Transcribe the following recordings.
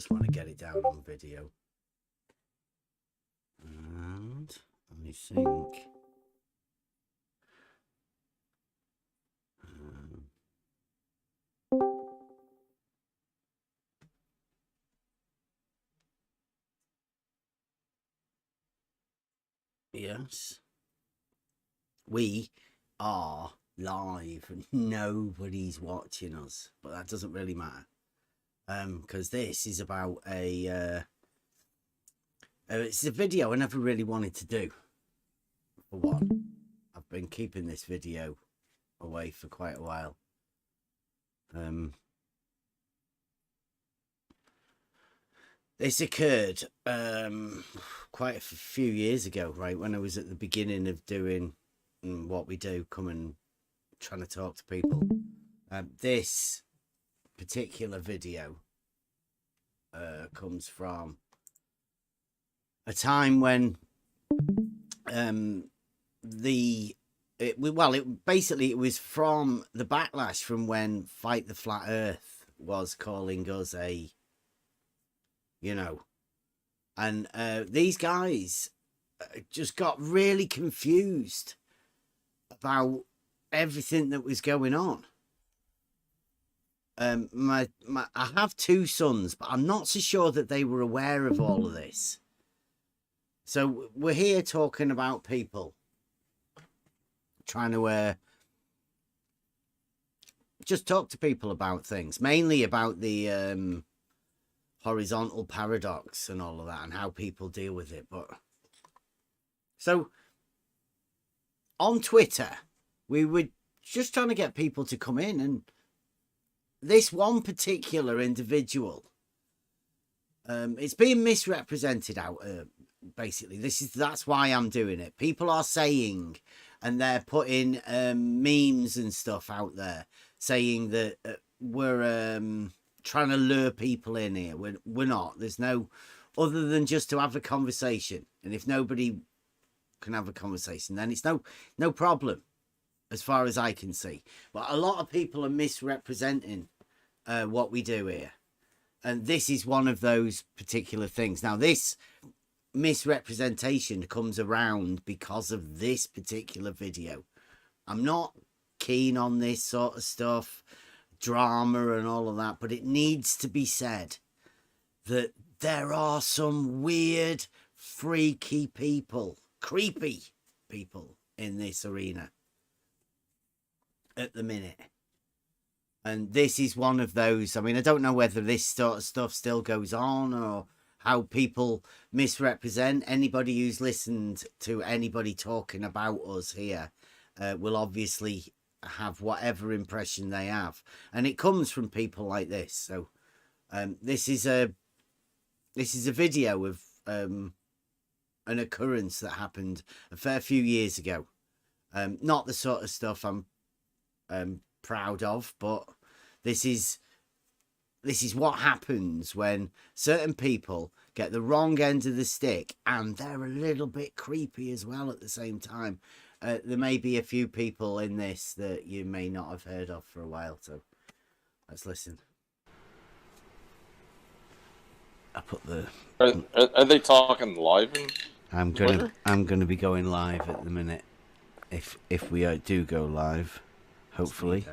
just want to get it down on video. And I think yes, we are live and nobody's watching us, but that doesn't really matter, because this is about it's a video I never really wanted to do. For one, I've been keeping this video away for quite a while. This occurred quite a few years ago, right, when I was at the beginning of doing what we do, trying to talk to people. This particular video comes from a time when it was from the backlash from when Fight the Flat Earth was calling us a, you know, and these guys just got really confused about everything that was going on. I have two sons, but I'm not so sure that they were aware of all of this. So we're here talking about people trying to just talk to people about things, mainly about the horizontal paradox and all of that and how people deal with it. But so on Twitter, we were just trying to get people to come in, and this one particular individual, it's being misrepresented out. Basically, that's why I'm doing it. People are saying, and they're putting memes and stuff out there saying that we're trying to lure people in here. We're not. There's no other than just to have a conversation. And if nobody can have a conversation, then it's no problem, as far as I can see. But a lot of people are misrepresenting what we do here, and this is one of those particular things. Now, this misrepresentation comes around because of this particular video. I'm not keen on this sort of stuff, drama and all of that, but it needs to be said that there are some weird, freaky people, creepy people in this arena at the minute. And this is one of those. I mean, I don't know whether this sort of stuff still goes on or how people misrepresent. Anybody who's listened to anybody talking about us here will obviously have whatever impression they have, and it comes from people like this. So this is a video of an occurrence that happened a fair few years ago. Not the sort of stuff I'm proud of, but this is what happens when certain people get the wrong end of the stick, and they're a little bit creepy as well at the same time. There may be a few people in this that you may not have heard of for a while, so let's listen. I put the. Are they talking live? I'm gonna be going live at the minute. If we do go live, hopefully.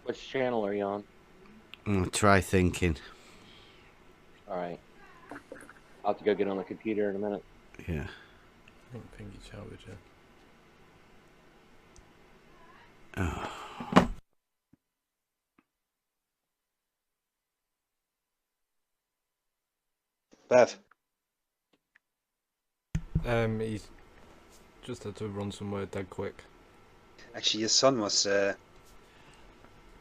Which channel are you on? Try thinking. Alright. I'll have to go get on the computer in a minute. Yeah. I think Pinky shouted you. Oh. Bev. He's just had to run somewhere dead quick. Actually, his son was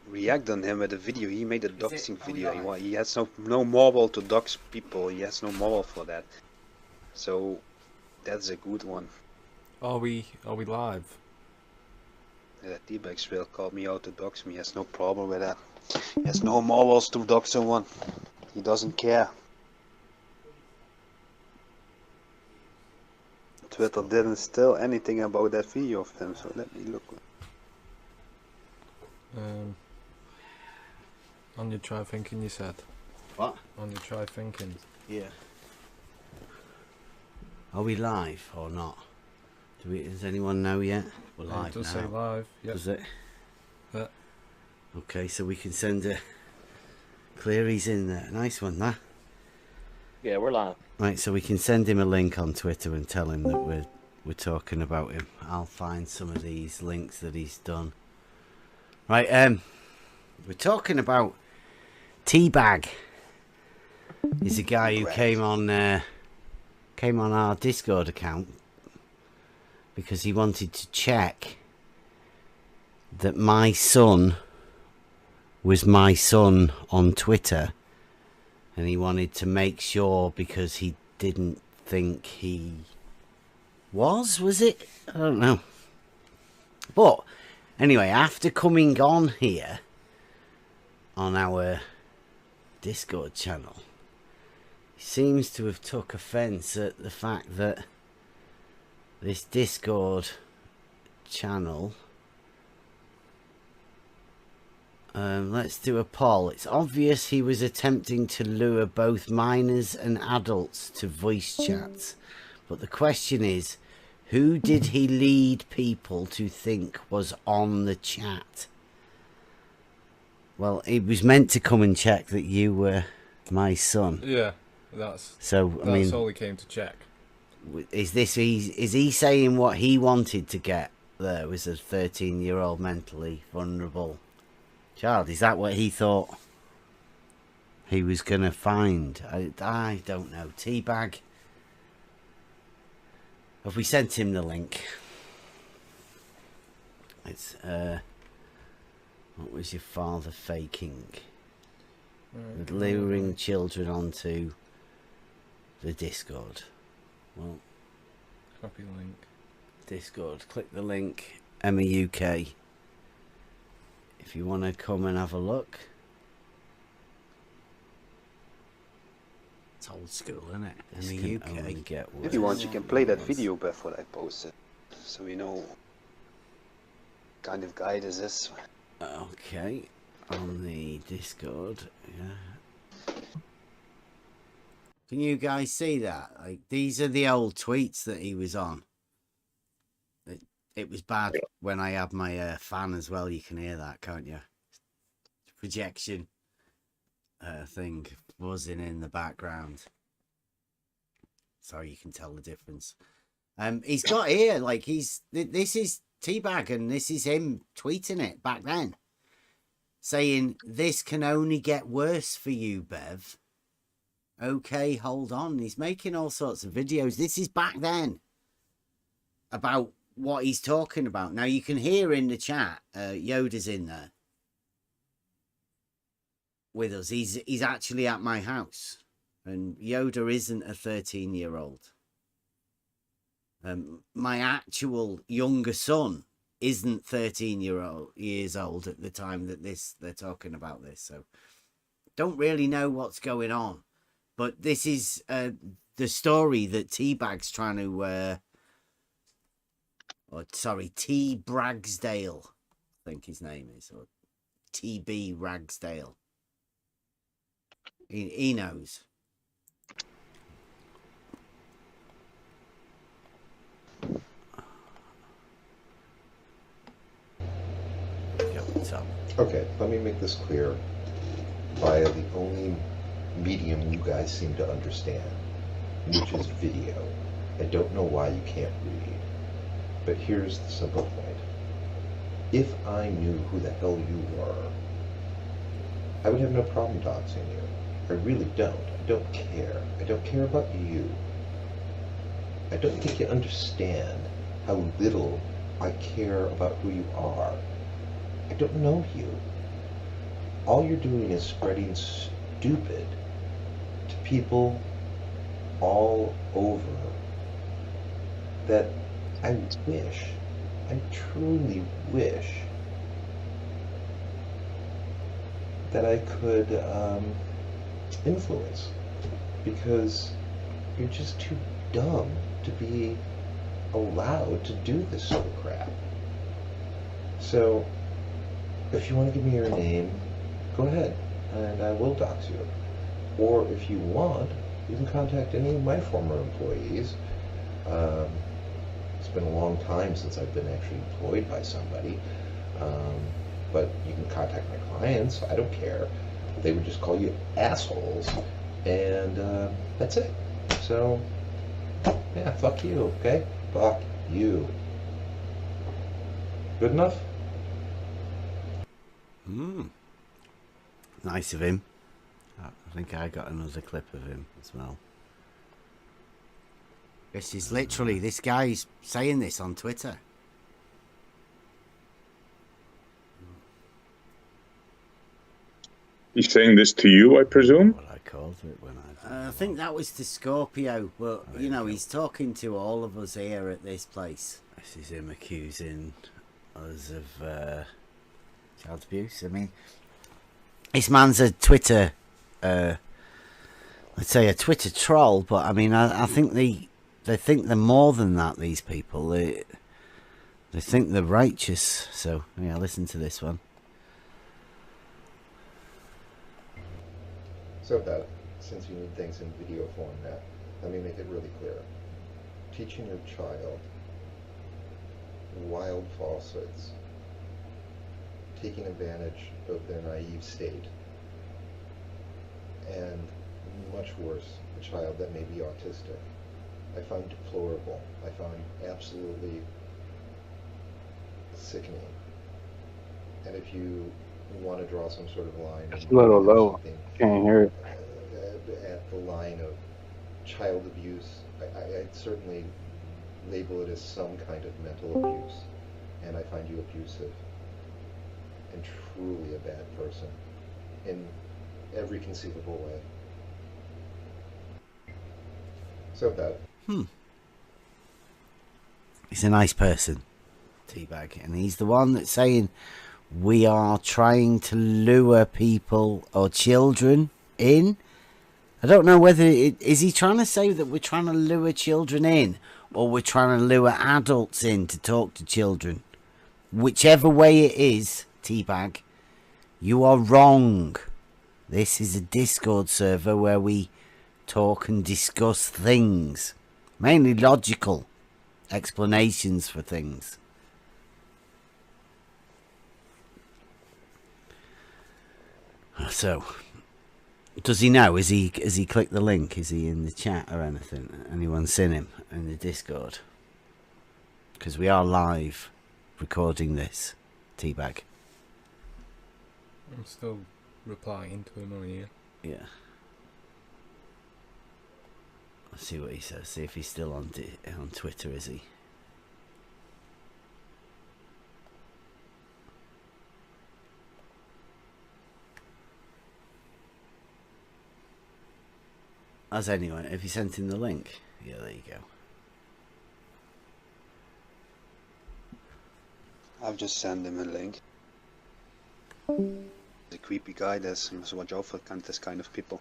react on him with a video. He made a doxing video. He has no moral to dox people. He has no moral for that. So that's a good one. Are we live? Yeah, T-Bags will call me out to dox me. He has no problem with that. He has no morals to dox someone. He doesn't care. Twitter didn't tell anything about that video of him, so let me look. On your try thinking, you said. What? On your try thinking. Yeah. Are we live or not? Does anyone know yet? We're live It does now. say live. Yep. Does it? Yeah. Okay, so we can send a Cleary's in there. Nice one, that. Yeah, we're live. Right, so we can send him a link on Twitter and tell him that we're talking about him. I'll find some of these links that he's done. Right, we're talking about Teabag. He's a guy who came on our Discord account because he wanted to check that my son was my son on Twitter, and he wanted to make sure because he didn't think he was it? I don't know. But anyway, after coming on here on our Discord channel, he seems to have took offence at the fact that this Discord channel, let's do a poll. It's obvious he was attempting to lure both minors and adults to voice chats, but the question is, who did he lead people to think was on the chat? Well, he was meant to come and check that you were my son. Yeah, that's I mean, all he came to check. is he saying what he wanted to get there was a 13-year-old mentally vulnerable child? Is that what he thought he was going to find? I don't know. Teabag. Have we sent him the link? It's what was your father faking? Luring children onto the Discord. Well, Copy link. Discord. Click the link. Emma UK. If you want to come and have a look. It's old school, isn't it? Emma UK. If you want, you can play that video before I post it, so we know what kind of guy this is. Okay. On the Discord. Yeah. Can you guys see that? Like, these are the old tweets that he was on. It was bad when I had my fan as well. You can hear that, can't you? Projection thing buzzing in the background. So you can tell the difference. He's got here, like, this is Teabag, and this is him tweeting it back then, saying, "This can only get worse for you, Bev. Okay, hold on." He's making all sorts of videos. This is back then about what he's talking about. Now you can hear in the chat, Yoda's in there with us. He's actually at my house, and Yoda isn't a 13-year-old. My actual younger son isn't 13 years old at the time that they're talking about this. So don't really know what's going on. But this is the story that Teabag's trying to... T. Bragsdale, I think his name is. Or TB Ragsdale. He knows. Okay, let me make this clear via the only medium you guys seem to understand, which is video. I don't know why you can't read, but here's the simple point. If I knew who the hell you were, I would have no problem doxing you. I really don't. I don't care. I don't care about you. I don't think you understand how little I care about who you are. I don't know you. All you're doing is spreading stupid to people all over that I truly wish that I could influence, because you're just too dumb to be allowed to do this sort of crap. So if you want to give me your name, go ahead, and I will dox you. Or if you want, you can contact any of my former employees. Um, it's been a long time since I've been actually employed by somebody. Um, but you can contact my clients. I don't care. They would just call you assholes. And that's it. So, yeah, fuck you, okay? Fuck you. Good enough? Nice of him. I think I got another clip of him as well. This is literally, this guy's saying this on Twitter. He's saying this to you, I presume? What I called it when I think that was to Scorpio, but you know, he's talking to all of us here at this place. This is him accusing us of child abuse. I mean, this man's a Twitter, let's say a Twitter troll, but I mean, I think they think they're more than that, these people. They think they're righteous. So, yeah, listen to this one. So Beth, since you need things in video format, let me make it really clear. Teaching your child wild falsehoods, taking advantage of their naive state, and much worse, a child that may be autistic, I find deplorable. I find absolutely sickening. And if you want to draw some sort of line, It's a little low. Can't hear it. At the line of child abuse, I'd certainly label it as some kind of mental abuse. And I find you abusive and truly a bad person in every conceivable way. So bad. He's a nice person, Teabag, and he's the one that's saying we are trying to lure people or children in. I don't know whether is he trying to say that we're trying to lure children in, or we're trying to lure adults in to talk to children. Whichever way it is, Teabag, you are wrong. This is a Discord server where we talk and discuss things, mainly logical explanations for things. So, does he know? Has he clicked the link? Is he in the chat or anything? Anyone seen him in the Discord? Because we are live recording this, Teabag. I'm still replying to him on here. Yeah. Let's see what he says. See if he's still on Twitter, is he? Has anyone? Have you sent him the link? Yeah, there you go. I've just sent him a link. The creepy guy, so watch out for this kind of people.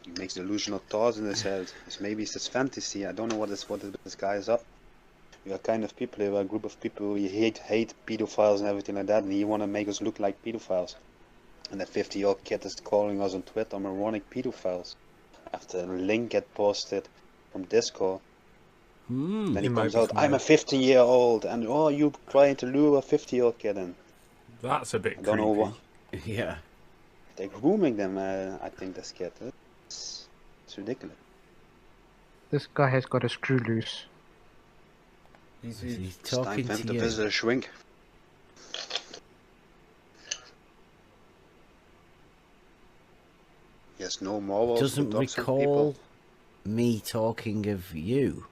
He makes delusional thoughts in his head. Maybe it's his fantasy. I don't know what this guy is up. We are kind of people, we are a group of people who hate pedophiles and everything like that, and he want to make us look like pedophiles. And that 50-year-old kid is calling us on Twitter moronic pedophiles. After a link get posted from Discord. Then he comes out, I'm a 15-year-old, and oh, you trying to lure a 50-year-old kid in. That's a bit I don't know what. Yeah. They're grooming them, I think, this kid. It's ridiculous. This guy has got a screw loose. He's It's talking time for him to to you. visit a shrink. He has no morals. Doesn't to dox recall people. me talking of you.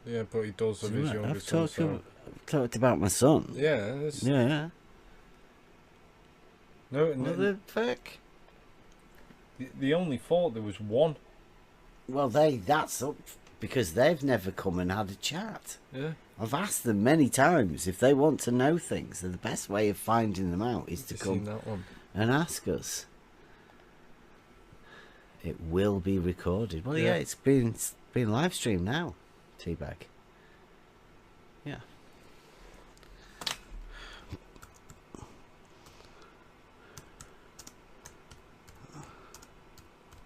Yeah, but he does of his Right, younger I've son. talked about my son. Yeah, it's, Yeah. no, What no, the fuck? they only thought there was one. Well, that's up because they've never come and had a chat. Yeah, I've asked them many times if they want to know things, and the best way of finding them out is to I've seen come that one. and ask us. It will be recorded. Well, yeah, it's been live streamed now, Teabag. Yeah.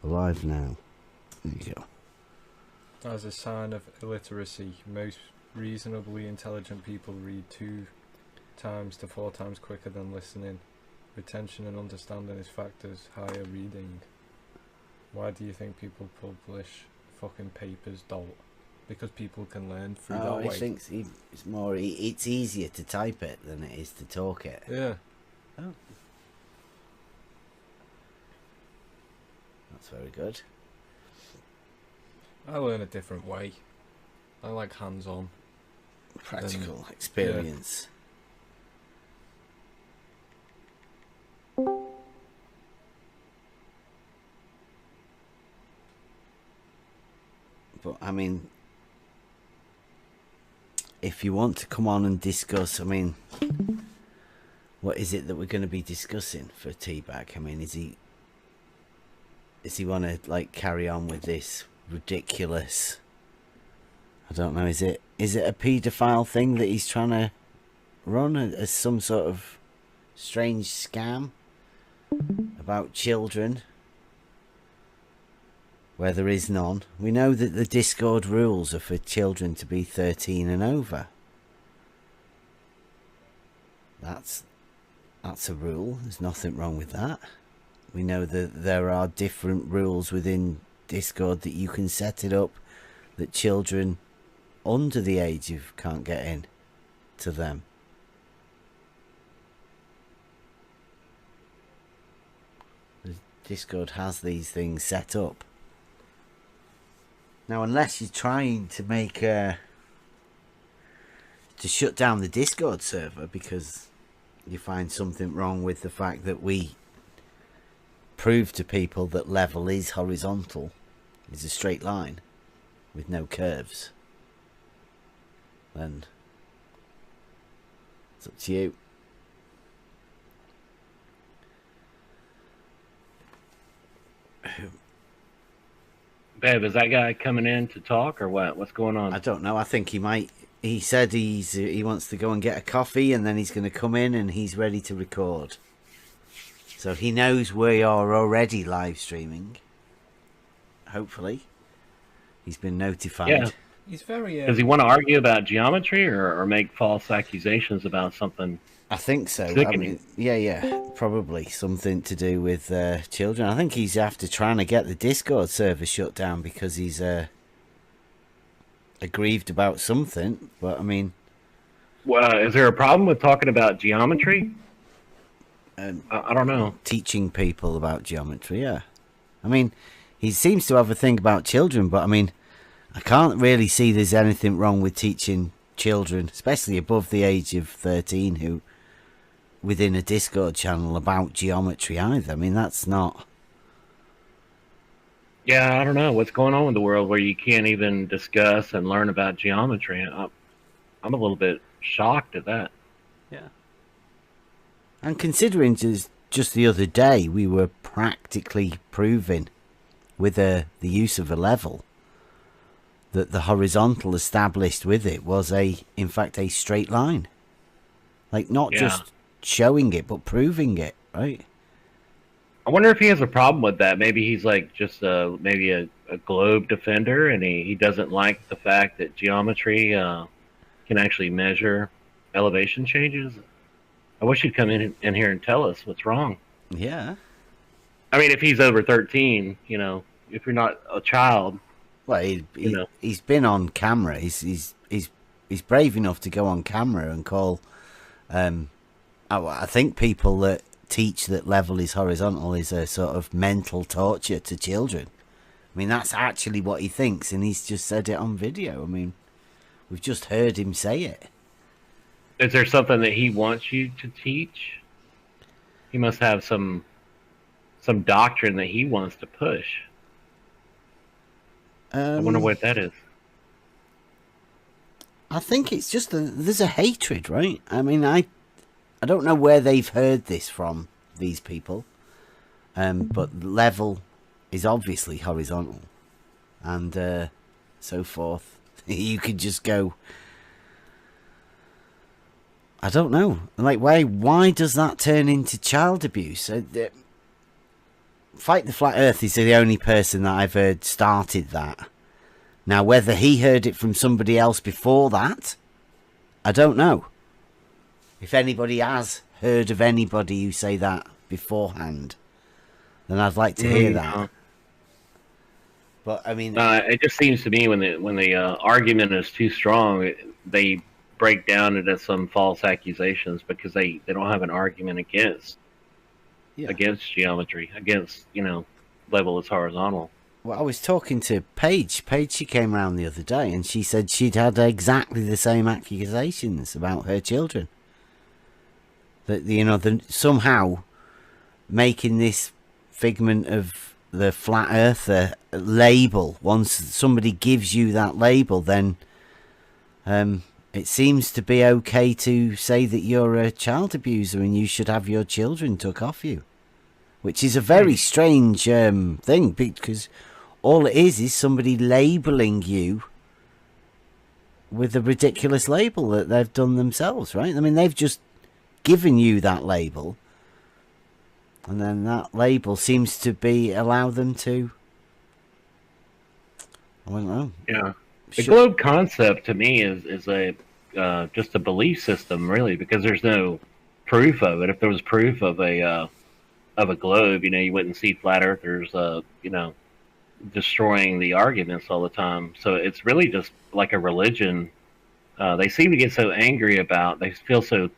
Alive now. There you go. As a sign of illiteracy, most reasonably intelligent people read 2 times to 4 times quicker than listening. Retention and understanding is factors higher reading. Why do you think people publish fucking papers, dolt? Because people can learn through that He way. thinks it's more. It's easier to type it than it is to talk it. Yeah. Oh, that's very good. I learn a different way. I like hands-on. Practical experience. But I mean, if you want to come on and discuss, I mean, what is it that we're going to be discussing for Teabag? I mean, is he want to like carry on with this ridiculous? I don't know. Is it a paedophile thing that he's trying to run as some sort of strange scam about children where there is none? We know that the Discord rules are for children to be 13 and over. That's a rule. There's nothing wrong with that. We know that there are different rules within Discord that you can set it up that children under the age of can't get in to them. The Discord has these things set up. Now, unless you're trying to make to shut down the Discord server because you find something wrong with the fact that we prove to people that level is horizontal, is a straight line with no curves, then it's up to you. Babe, is that guy coming in to talk or what? What's going on? I don't know. I think he might. He said he wants to go and get a coffee, and then he's going to come in and he's ready to record. So he knows we are already live streaming. Hopefully, he's been notified. Yeah. He's very. Does he want to argue about geometry or make false accusations about something? I think so. Sickening. Yeah, probably something to do with children. I think he's after trying to get the Discord server shut down because he's aggrieved about something. But I mean, Well, is there a problem with talking about geometry? I don't know. teaching people about geometry. Yeah, I mean, he seems to have a thing about children, but I mean, I can't really see there's anything wrong with teaching children, especially above the age of 13, who within a Discord channel about geometry either. I mean, that's not. Yeah, I don't know what's going on with the world where you can't even discuss and learn about geometry. I'm a little bit shocked at that. Yeah. And considering just the other day we were practically proving with the use of a level that the horizontal established with it was in fact a straight line. Like not just showing it but proving it, right? I wonder if he has a problem with that. Maybe he's like just maybe a globe defender, and he doesn't like the fact that geometry can actually measure elevation changes. I wish he'd come in here and tell us what's wrong. Yeah. I mean, if he's over 13, if you're not a child. Well, he's been on camera. He's brave enough to go on camera and call. I think people that teach that level is horizontal is a sort of mental torture to children. I mean, that's actually what he thinks, and he's just said it on video. I mean, we've just heard him say it. Is there something that he wants you to teach? He must have some doctrine that he wants to push. I wonder what that is. I think it's just there's a hatred, right? I mean, I don't know where they've heard this from, these people, but level is obviously horizontal, and so forth. You could just go. I don't know. Like, why does that turn into child abuse? Fight the Flat Earth is the only person that I've heard started that. Now, whether he heard it from somebody else before that, I don't know. If anybody has heard of anybody who say that beforehand, then I'd like to hear that. But I mean, it just seems to me when the argument is too strong, they break down into some false accusations because they don't have an argument against geometry, against level is horizontal. well, I was talking to Paige. She came round the other day, and she said she'd had exactly the same accusations about her children. That somehow making this figment of the flat earther label. Once somebody gives you that label, then it seems to be okay to say that you're a child abuser and you should have your children took off you, which is a very strange thing, because all it is somebody labeling you with a ridiculous label that they've done themselves, right? I mean, they've just given you that label, and then that label seems to allow them to, I don't know. Yeah, the globe concept to me is a just a belief system, really, because there's no proof of it. If there was proof of a globe, you wouldn't see flat earthers, destroying the arguments all the time. So it's really just like a religion. They seem to get so angry about. They feel so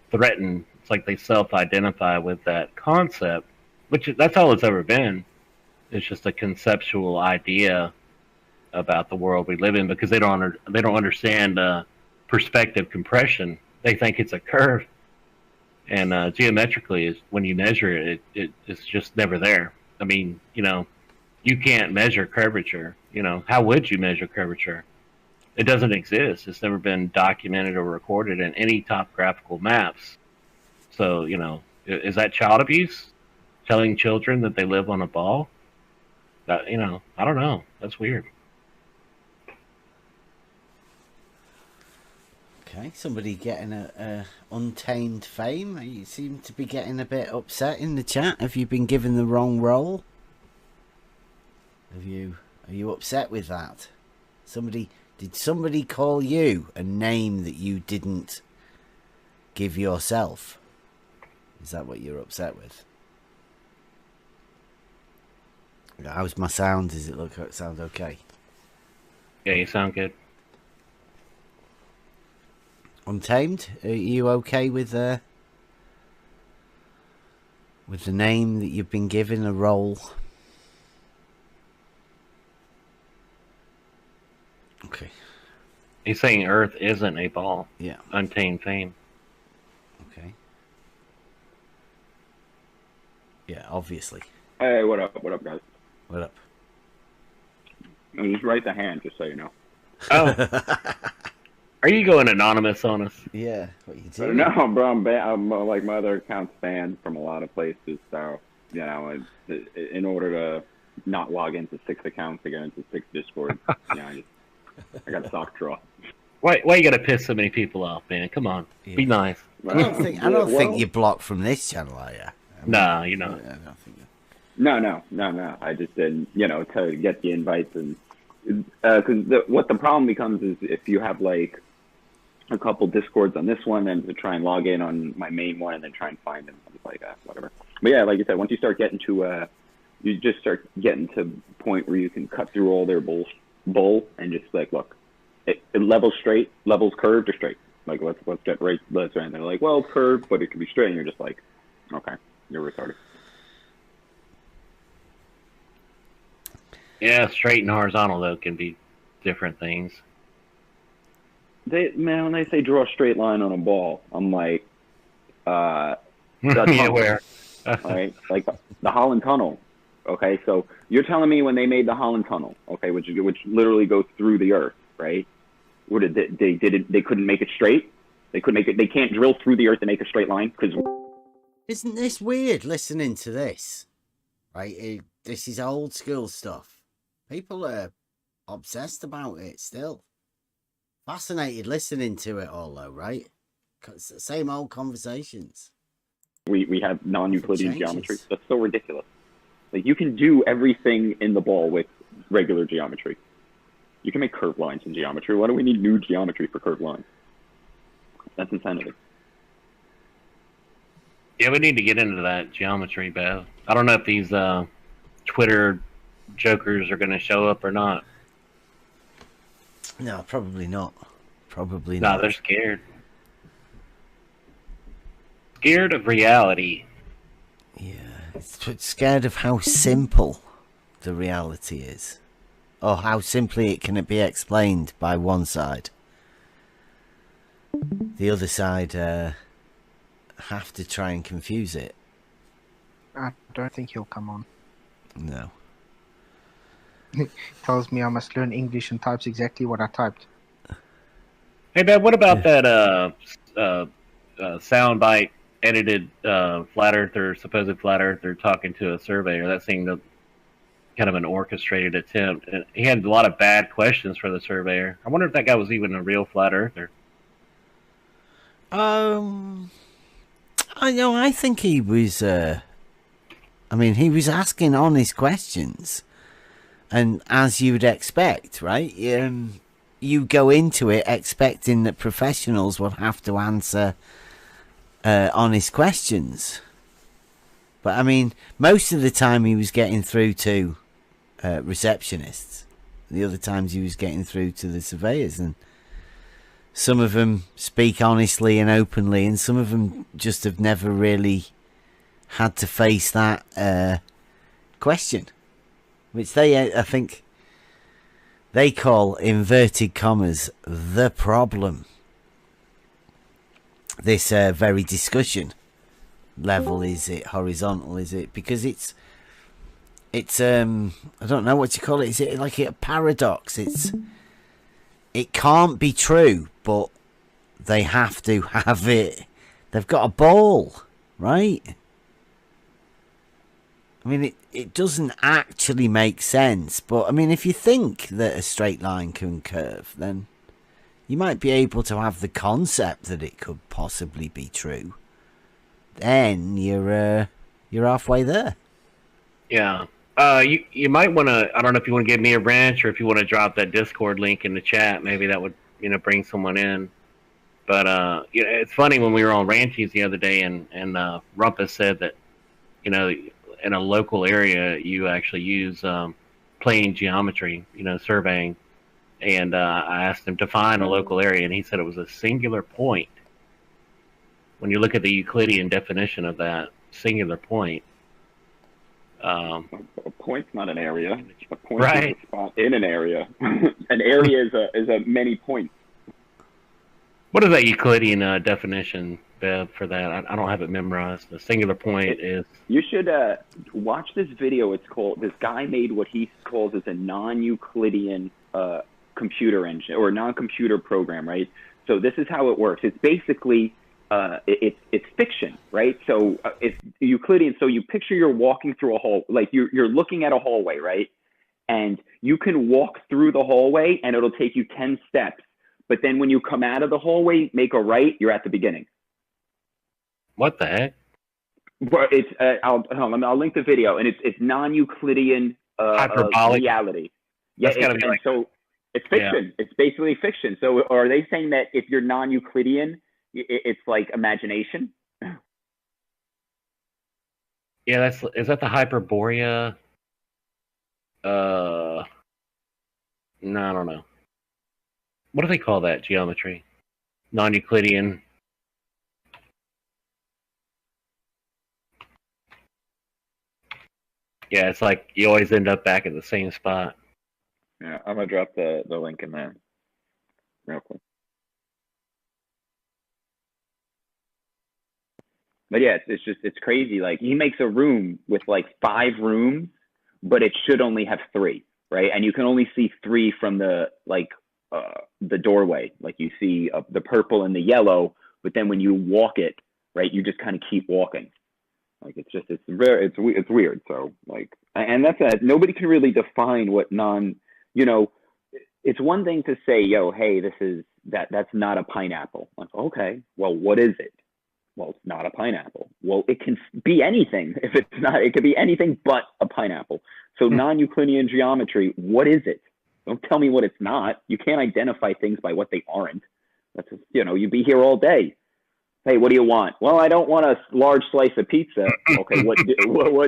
threatened. It's like they self-identify with that concept, which that's all it's ever been. It's just a conceptual idea about the world we live in, because they don't understand perspective compression. They think it's a curve, and geometrically, is when you measure it's just never there. I mean, you can't measure curvature. How would you measure curvature? It doesn't exist. It's never been documented or recorded in any topographical maps. So, is that child abuse? Telling children that they live on a ball? I don't know. That's weird. Okay, somebody getting a untamed fame. You seem to be getting a bit upset in the chat. Have you been given the wrong role? Are you upset with that? Did somebody call you a name that you didn't give yourself? Is that what you're upset with? How's my sound? Does it sound okay? Yeah, you sound good. Untamed, are you okay with the name that you've been given, a role? Okay. He's saying Earth isn't a ball. Yeah. Untamed fame. Okay. Yeah, obviously. Hey, what up? What up, guys? What up? Just raise the hand, just so you know. Oh. Are you going anonymous on us? Yeah, what you doing? No, bro, I'm like, my other account's banned from a lot of places, so, in order to not log into 6 accounts to get into 6 Discords, I got a sock draw. Why you gotta piss so many people off, man? Come on, be nice. I don't think you're blocked from this channel, are you? Nah, you're not. I don't think No. I just did, to get the invites, and because what the problem becomes is if you have like a couple Discords on this one, and to try and log in on my main one, and then try and find them, I'm just like, whatever. But yeah, like you said, once you start getting to you just start getting to the point where you can cut through all their bull and just like, look, it levels straight, levels curved or straight. Like, let's get right. And they're like, well, it's curved, but it can be straight. And you're just like, okay, you're retarded. Yeah, straight and horizontal though can be different things. When they say draw a straight line on a ball, I'm like, yeah, where? All right, like the Holland Tunnel. Okay, so you're telling me when they made the Holland Tunnel, okay, which literally goes through the earth, right? What did they couldn't make it straight? They couldn't make it. They can't drill through the earth and make a straight line because. Isn't this weird listening to this? Right, this is old school stuff. People are obsessed about it still. Fascinated listening to it all, though, right? It's the same old conversations. We have non-Euclidean geometry. That's so ridiculous. Like, you can do everything in the ball with regular geometry. You can make curved lines in geometry. Why do we need new geometry for curved lines? That's insanity. Yeah, we need to get into that geometry, Bev. I don't know if these Twitter jokers are going to show up or not. No, probably not. Probably No, not. they're scared. Scared of reality. Yeah, it's scared of how simple the reality is, or how simply it can be explained by one side. The other side have to try and confuse it. I don't think he'll come on. No. Tells me I must learn English and types exactly what I typed. Hey, Bev, what about that soundbite edited flat earther, supposed flat earther, talking to a surveyor? That seemed kind of an orchestrated attempt. And he had a lot of bad questions for the surveyor. I wonder if that guy was even a real flat earther. I know. I think he was. He was asking honest questions, and as you'd expect, right? You go into it expecting that professionals would have to answer honest questions. But I mean, most of the time he was getting through to receptionists. The other times he was getting through to the surveyors, and some of them speak honestly and openly, and some of them just have never really had to face that question, which they, I think, they call, inverted commas, the problem. This very discussion level, is it horizontal? Is it because it's I don't know what you call it. Is it like a paradox? It can't be true, but they have to have it. They've got a ball, right? I mean, it doesn't actually make sense, but I mean, if you think that a straight line can curve, then you might be able to have the concept that it could possibly be true. Then you're halfway there. Yeah. You might want to. I don't know if you want to give me a wrench or if you want to drop that Discord link in the chat. Maybe that would bring someone in. But it's funny, when we were on Ranties the other day, and Rumpus said that in a local area you actually use plane geometry, surveying. And I asked him to find a local area, and he said it was a singular point. When you look at the Euclidean definition of that singular point, a point's not an area. A point right. is a spot in an area. An area is a many points. What is that Euclidean definition, Bev, for that? I don't have it memorized. The singular point is... You should watch this video. It's called... This guy made what he calls as a non-Euclidean computer engine, or non-computer program, right? So this is how it works. It's basically... it's fiction, right? So it's Euclidean. So you picture you're walking through a hall, like you're looking at a hallway, right? And you can walk through the hallway and it'll take you 10 steps. But then when you come out of the hallway, make a right, you're at the beginning. What the heck? But it's I'll link the video, and it's non-Euclidean hyperbolic reality. Yeah, so it's fiction. Yeah. It's basically fiction. So are they saying that if you're non-Euclidean, it's like imagination? Yeah, is that the Hyperborea? No, I don't know. What do they call that geometry? Non-Euclidean. Yeah, it's like you always end up back at the same spot. Yeah, I'm gonna drop the link in there real quick. But yeah, it's crazy. Like, he makes a room with like 5 rooms, but it should only have 3, right? And you can only see 3 from the doorway. Like, you see the purple and the yellow, but then when you walk it, right, you just kind of keep walking. Like, it's weird. So like, and that's nobody can really define what it's one thing to say, yo, hey, that's not a pineapple. Like, okay, well, what is it? Well, it's not a pineapple. Well, it can be anything. If it's not, it could be anything but a pineapple. So non-Euclidean geometry, what is it? Don't tell me what it's not. You can't identify things by what they aren't. That's, you'd be here all day. Hey, what do you want? Well, I don't want a large slice of pizza. Okay, what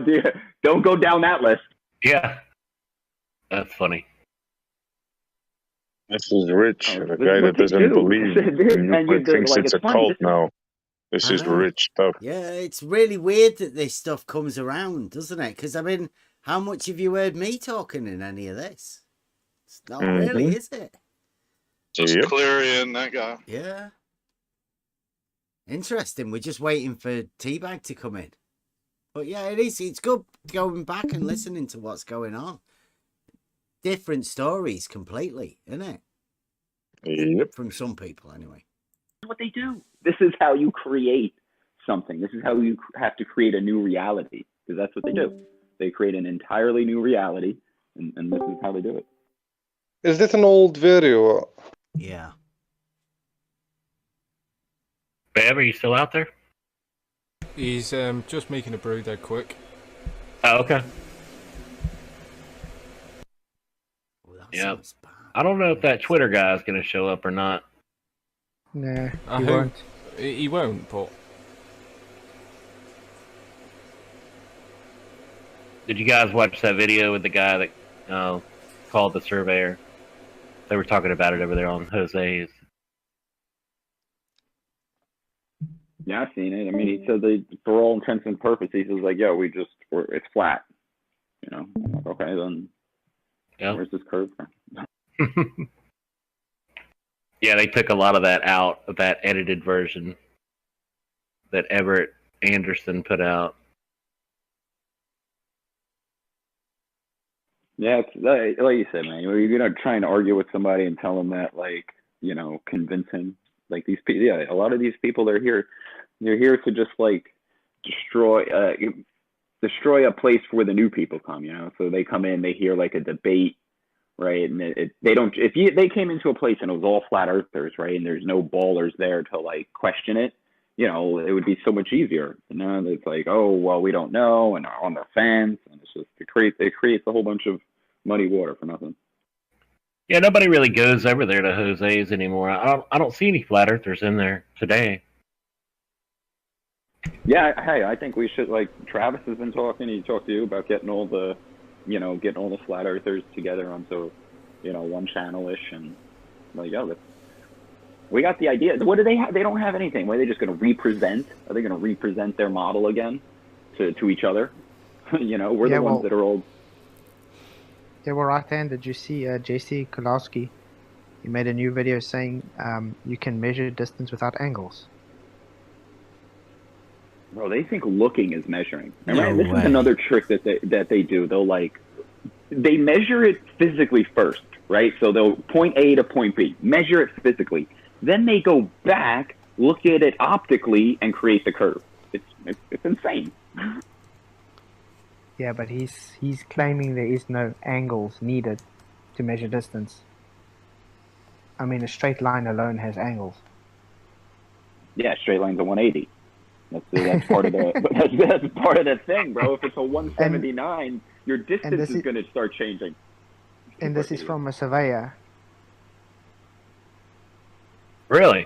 do you? Don't go down that list. Yeah, that's funny. This is Rich, Oh, the this guy is that what they doesn't do. believe And Euclid thinks like, it's a funny. cult now. This I is know. Rich stuff. Yeah, it's really weird that this stuff comes around, doesn't it? Because, I mean, how much have you heard me talking in any of this? It's not really, is it? Just Yep. clearing that guy. Yeah. Interesting. We're just waiting for Teabag to come in. But yeah, it is. It's good going back and listening to what's going on. Different stories completely, isn't it? Yep. From some people, anyway. What they do. This is how you create something. This is how you have to create a new reality, because that's what they do. They create an entirely new reality, and this is how they do it. Is this an old video? Yeah. Bab, are you still out there? He's just making a brew there quick. Oh, okay. Oh, that Yeah. sounds bad. I don't know if that Twitter guy is going to show up or not. Nah, I he hope won't. he won't, but Did you guys watch that video with the guy that called the surveyor? They were talking about it over there on Jose's. Yeah, I've seen it. I mean, he said for all intents and purposes, he was like, "Yeah, it's flat." I'm like, okay, then where's this curve from? Yeah, they took a lot of that out of that edited version that Everett Anderson put out. Yeah, it's like you said, man. You're gonna try and argue with somebody and tell them that, convince him. Like these people, yeah, a lot of these people, they're here to just destroy a place where the new people come. So they come in, they hear like a debate, right? And they don't. If they came into a place and it was all flat earthers, right, and there's no ballers there to question it, it would be so much easier. It's like, oh well, we don't know, and on the fence, and it's just it creates a whole bunch of muddy water for nothing. Yeah, nobody really goes over there to Jose's anymore. I don't see any flat earthers in there today. Yeah, hey, I think we should, Travis has been talking, he talked to you about getting all the flat earthers together onto, one channel-ish, and we got the idea. What do they have? They don't have anything. What are they just going to represent? Are they going to represent their model again to each other? We're the ones that are old. Yeah, well, right then, did you see JC Kulowski? He made a new video saying you can measure distance without angles. Bro, they think looking is measuring. No This way. is another trick that they do. They measure it physically first, right? So they'll point A to point B, measure it physically. Then they go back, look at it optically, and create the curve. It's insane. Yeah, but he's claiming there is no angles needed to measure distance. I mean, a straight line alone has angles. Yeah, straight line's a 180. That's part of the that's part of the thing, bro. If it's a 179, your distance is going to start changing. And this is from a surveyor. Really?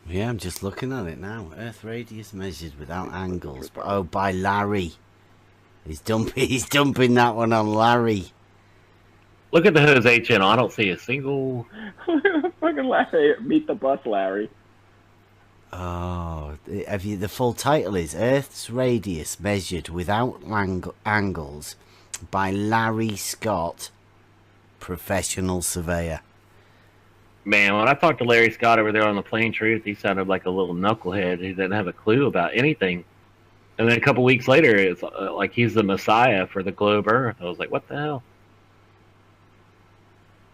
Yeah, I'm just looking at it now. Earth radius measured without angles. By Larry. He's dumping that one on Larry. Look at the Jose channel. I don't see a single. Fucking Larry, meet the bus, Larry. Oh, the full title is Earth's Radius Measured Without Angles by Larry Scott, Professional Surveyor. Man, when I talked to Larry Scott over there on the Plain Truth, he sounded like a little knucklehead. He didn't have a clue about anything. And then a couple weeks later, it's like he's the messiah for the globe Earth. I was like, what the hell?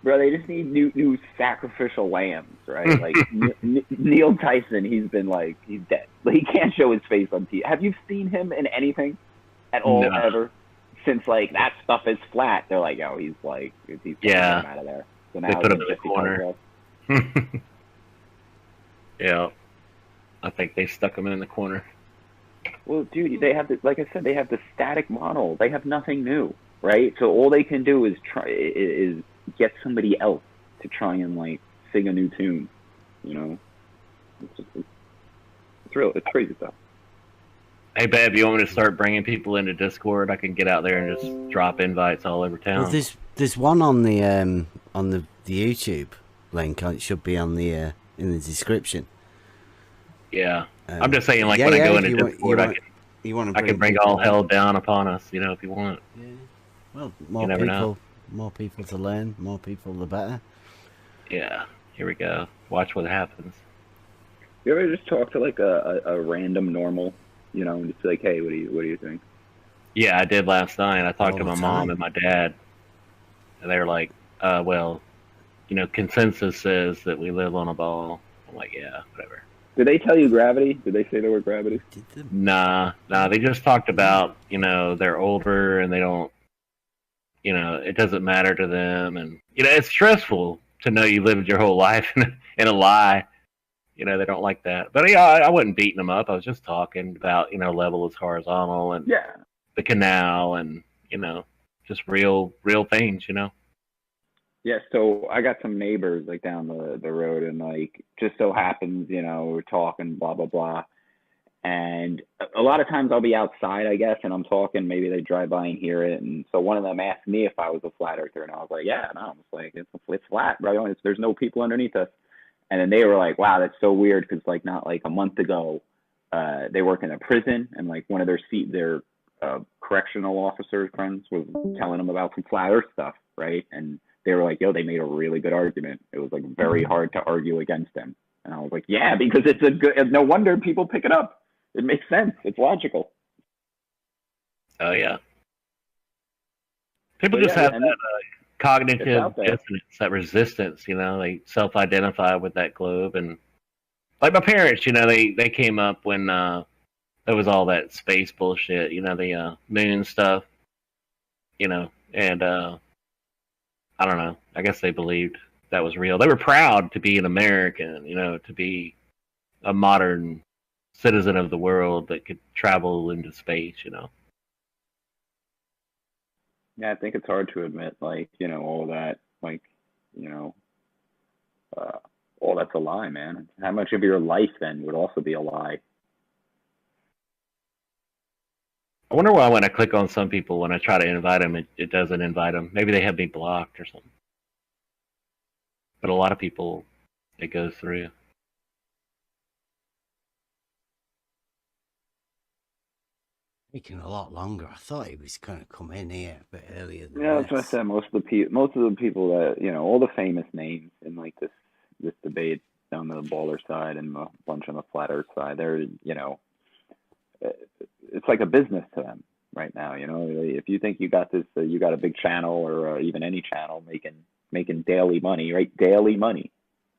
Bro, they just need new sacrificial lambs, right? Like Neil Tyson, he's dead. He can't show his face on TV. Have you seen him in anything at all ever? Since that stuff is flat, they're like, oh, he's yeah, out of there. So they put him in the corner. Yeah. I think they stuck them in the corner. Well, dude, they have like I said, they have the static model. They have nothing new, right? So all they can do is get somebody else to try and like sing a new tune. You know, it's real. It's crazy stuff. Hey, Bab, you want me to start bringing people into Discord? I can get out there and just drop invites all over town. Well, there's one on the YouTube link. It should be on the in the description. Yeah, I'm just saying, like when I go into Discord, I can bring all hell down upon us, you know, if you want. Yeah. Well, more people to learn, more people the better. Yeah. Here we go. Watch what happens. You ever just talk to like a random normal, you know, and just be like, hey, what do you think? Yeah, I did last night. I talked All to my the mom time. and my dad, and they were like, well, you know, consensus says that we live on a ball. I'm like, yeah, whatever. Did they tell you gravity? Did they say the word gravity? Nah, they just talked about, you know, they're older and they don't, you know, it doesn't matter to them. And, you know, it's stressful to know you lived your whole life in a lie. You know, they don't like that. But yeah, I wasn't beating them up. I was just talking about, you know, level is horizontal and the canal and, you know, just real things, you know. Yeah, so I got some neighbors like down the road, and like just so happens, you know, we're talking blah blah blah, and a lot of times I'll be outside, I guess, and I'm talking. Maybe they drive by and hear it, and so one of them asked me if I was a flat earther, and I was like, yeah, no, it's like it's flat, right? There's no people underneath us, and then they were like, wow, that's so weird, because like not like a month ago, they work in a prison, and like one of their correctional officers friends was telling them about some flat earth stuff, right? And they were like, yo, they made a really good argument. It was like very hard to argue against them. And I was like, yeah, because it's a good, no wonder people pick it up. It makes sense. It's logical. Oh, yeah. People just have that cognitive dissonance, that resistance, you know, they self-identify with that globe. And like my parents, you know, they came up when there was all that space bullshit, you know, the moon stuff, you know, and I don't know. I guess they believed that was real. They were proud to be an American, you know, to be a modern citizen of the world that could travel into space, you know. Yeah, I think it's hard to admit, like, you know, all that, like, you know, all that's a lie, man. How much of your life then would also be a lie? I wonder why when I click on some people, when I try to invite them, it doesn't invite them. Maybe they have me blocked or something. But a lot of people, it goes through. Taking a lot longer. I thought he was going to come in here a bit earlier than Yeah, that's what I said. Most of the people that, you know, all the famous names in like this debate down the baller side and a bunch on the flat earth side, they're, you know, it's like a business to them right now. You know, if you think you got this, you got a big channel or even any channel making daily money, right? Daily money.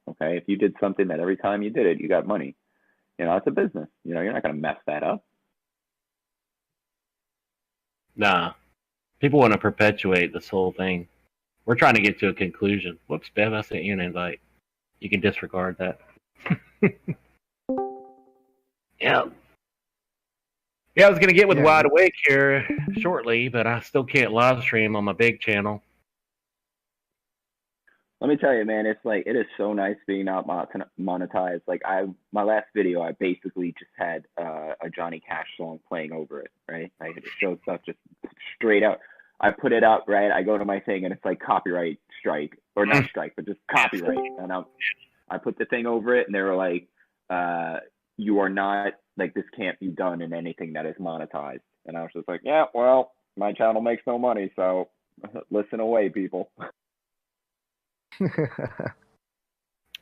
Okay, if you did something that every time you did it, you got money. You know, it's a business. You know, you're not going to mess that up. Nah, people want to perpetuate this whole thing. We're trying to get to a conclusion. Whoops, Bev, I sent you an invite. You can disregard that. Yeah. Yeah, I was going to get with Wide Awake here shortly, but I still can't live stream on my big channel. Let me tell you, man, it's like, it is so nice being not monetized. Like my last video, I basically just had a Johnny Cash song playing over it, right? I had to show stuff just straight out. I put it up, right? I go to my thing and it's like copyright strike, or not strike, but just copyright. And I put the thing over it and they were like, you are not, like, this can't be done in anything that is monetized. And I was just like, yeah, well, my channel makes no money, so listen away, people.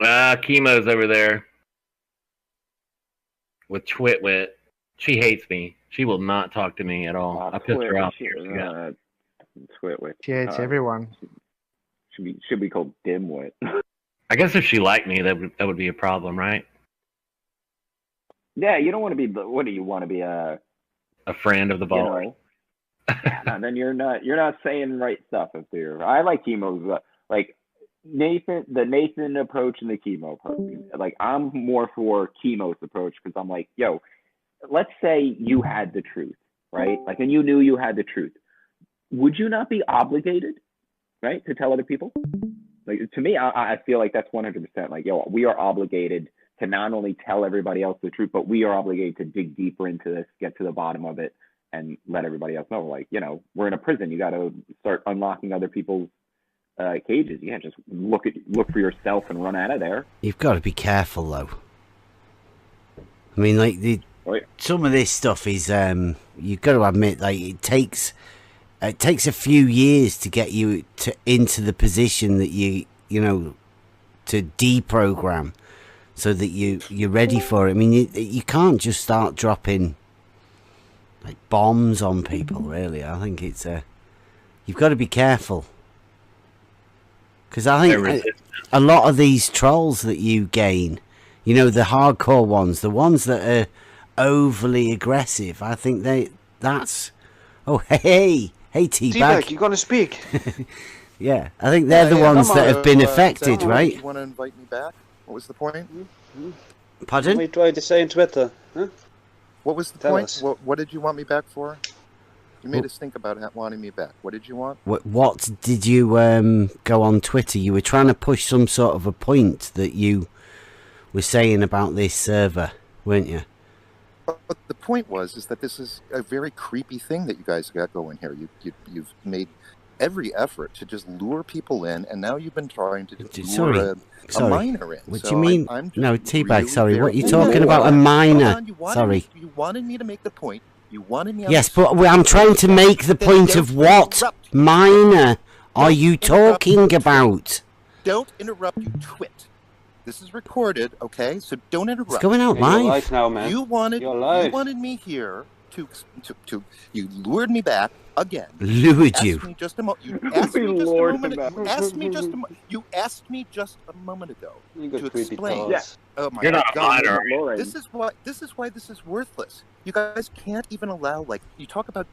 Chemo's over there with Twitwit. She hates me. She will not talk to me at all. I pissed her off years ago. Twitwit. She hates everyone. Should be called Dimwit. I guess if she liked me, that would be a problem, right? Yeah, you don't want to be. What do you want to be? A friend of the ball. You know, then you're not saying right stuff. If you're, I like Chemo's. Like, the Nathan approach and the chemo approach. Like, I'm more for chemo's approach because I'm like, yo, let's say you had the truth, right? Like, and you knew you had the truth. Would you not be obligated, right, to tell other people? Like, to me, I feel like that's 100%. Like, yo, we are obligated to not only tell everybody else the truth, but we are obligated to dig deeper into this, get to the bottom of it, and let everybody else know. Like, you know, we're in a prison. You got to start unlocking other people's cages. You can't just look for yourself and run out of there. You've got to be careful, though. I mean, like, some of this stuff is, you've got to admit, like, it takes a few years to get you into the position that you know, to deprogram, so that you're ready for it. I mean, you can't just start dropping like bombs on people, really. I think it's you've got to be careful, because I think a lot of these trolls that you gain, you know, the hardcore ones, the ones that are overly aggressive, I think that's oh hey Teabag, you gonna speak? Yeah, I think they're the ones that have been affected, right? You want to invite me back? What was the point? Pardon? We tried to say on Twitter, huh? What was the point? What did you want me back for? You made us think about wanting me back. What did you want? What did you go on Twitter? You were trying to push some sort of a point that you were saying about this server, weren't you? But the point is that this is a very creepy thing that you guys got going here. You've made every effort to just lure people in, and now you've been trying to lure a minor in. What do you mean? No, Teabag, really sorry. What are you talking about? A minor? Sorry. You wanted me to make the point. You wanted me. Yes, but I'm trying to make the point of what minor are you talking about? Don't interrupt, you twit. This is recorded, okay? So don't interrupt. It's going out live. You're live now, man. You wanted me here to you lured me back again. Lured you. You asked me just a moment ago to explain. Yeah. Oh my You're not God. a minor. This is why this is worthless. You guys can't even allow, like, you talk about.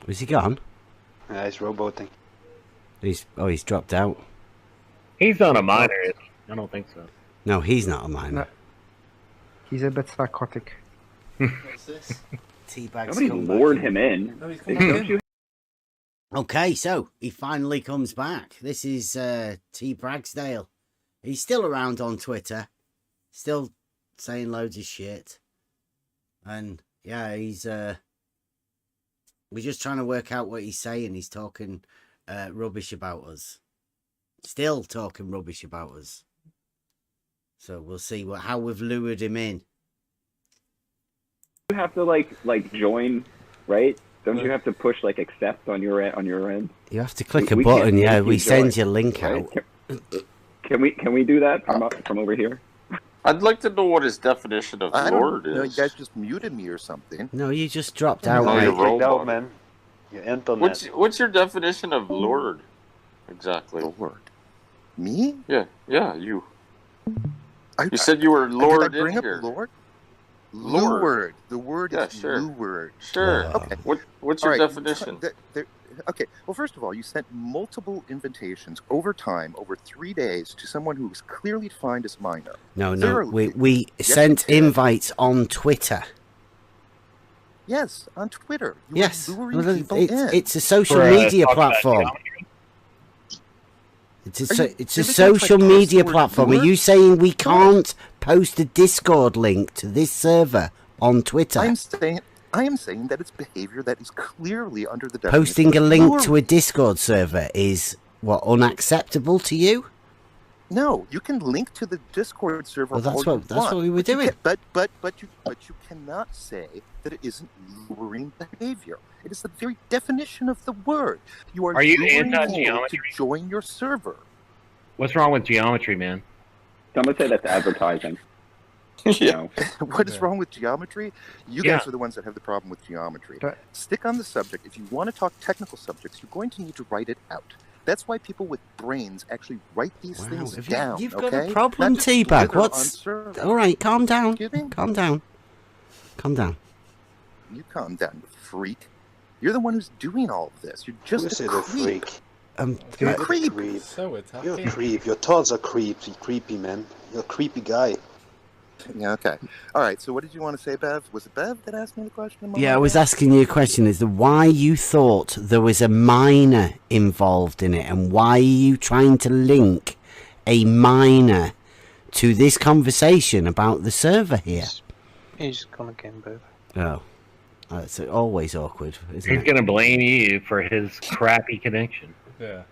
Was he gone? Yeah, he's rowboating. He's dropped out. He's not a minor. I don't think so. No, he's not a minor. No. He's a bit psychotic. What's this? Teabag's Nobody come lured back him in. Don't you? Okay, so he finally comes back. This is T. Bragsdale. He's still around on Twitter, still saying loads of shit. And yeah, he's we're just trying to work out what he's saying. He's talking rubbish about us. Still talking rubbish about us. So we'll see how we've lured him in. You have to like join, right? Don't you have to push like accept on your end? You have to click a button. Yeah, we send your link out. Can we do that from over here? I'd like to know what his definition of Lord is. No, you guys just muted me or something. No, you just dropped out. No, mate. you're out, man. Your internet. What's your definition of Lord? Exactly. Lord. Me? Yeah, you. You said you were lured did I bring in up here. Lord? Lured. Lured. The word Yeah, is sure. lured. Sure. Okay. What's All your right, definition? Okay. Well, first of all, you sent multiple invitations over time, over 3 days, to someone who was clearly defined as minor. No. We sent invites on Twitter. Yes, on Twitter. You Yes, were luring people in. it's a social media platform. It's a social media platform. Are you saying we can't post a Discord link to this server on Twitter? I am saying that it's behavior that is clearly under the definition. Posting a link to a Discord server is what, unacceptable to you? No, you can link to the Discord server. Well, that's all what you want, we were doing. But you cannot say that it isn't luring behavior. It is the very definition of the word. You are you luring people anti-geometry? to join your server. What's wrong with geometry, man? Someone say that's advertising. Yeah. What is wrong with geometry? You guys are the ones that have the problem with geometry. Stick on the subject. If you want to talk technical subjects, you're going to need to write it out. That's why people with brains actually write these things down. You've got a problem, Teabag. What's... All right, calm down. Calm down. Calm down. You calm down, you freak. You're the one who's doing all of this. You're just a creep. You're a creep. So You're a attacking. creep. Your thoughts are creepy, man. You're a creepy guy. Yeah, okay. All right, so what did you want to say, Bev? Was it Bev that asked me the question a moment Yeah, I ago? was asking you a question as to why you thought there was a miner involved in it, and why are you trying to link a miner to this conversation about the server here? He's gone again, Bev. Oh, that's always awkward, isn't He's it? going to blame you for his crappy connection. Yeah.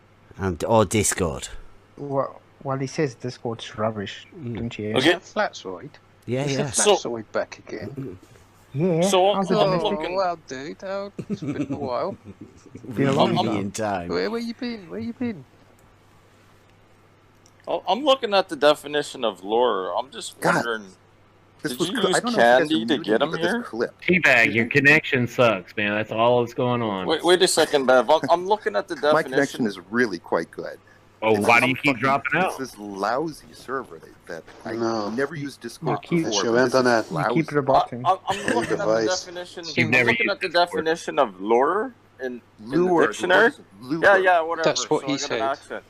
Or Discord. Well, he says Discord's rubbish. Didn't you hear? Is that Flatsoid? Yeah, Is yeah. the Flatsoid back again? Yeah. So how's I'm it been? looking. Well, dude, it's been a while. Been a long Reunion time. Where you been? Where you been? I'm looking at the definition of lure. I'm just wondering, This did was you cl- I use don't know if you guys candy are to muted get him because this here? clip. Teabag, your connection sucks, man. That's all that's going on. Wait a second, Bev. I'm looking at the definition. My connection is really quite good. Oh, It's why some do you keep dropping out? It's this lousy server that I No. never used Discord keep- before. It's your but this is internet. You lousy. keep rebutting. I'm looking at the Device. definition. You've I'm never looking used at the Discord. definition of lure in Lure. the dictionary. The word is lure. Yeah, whatever. That's what so he I got an said. accent.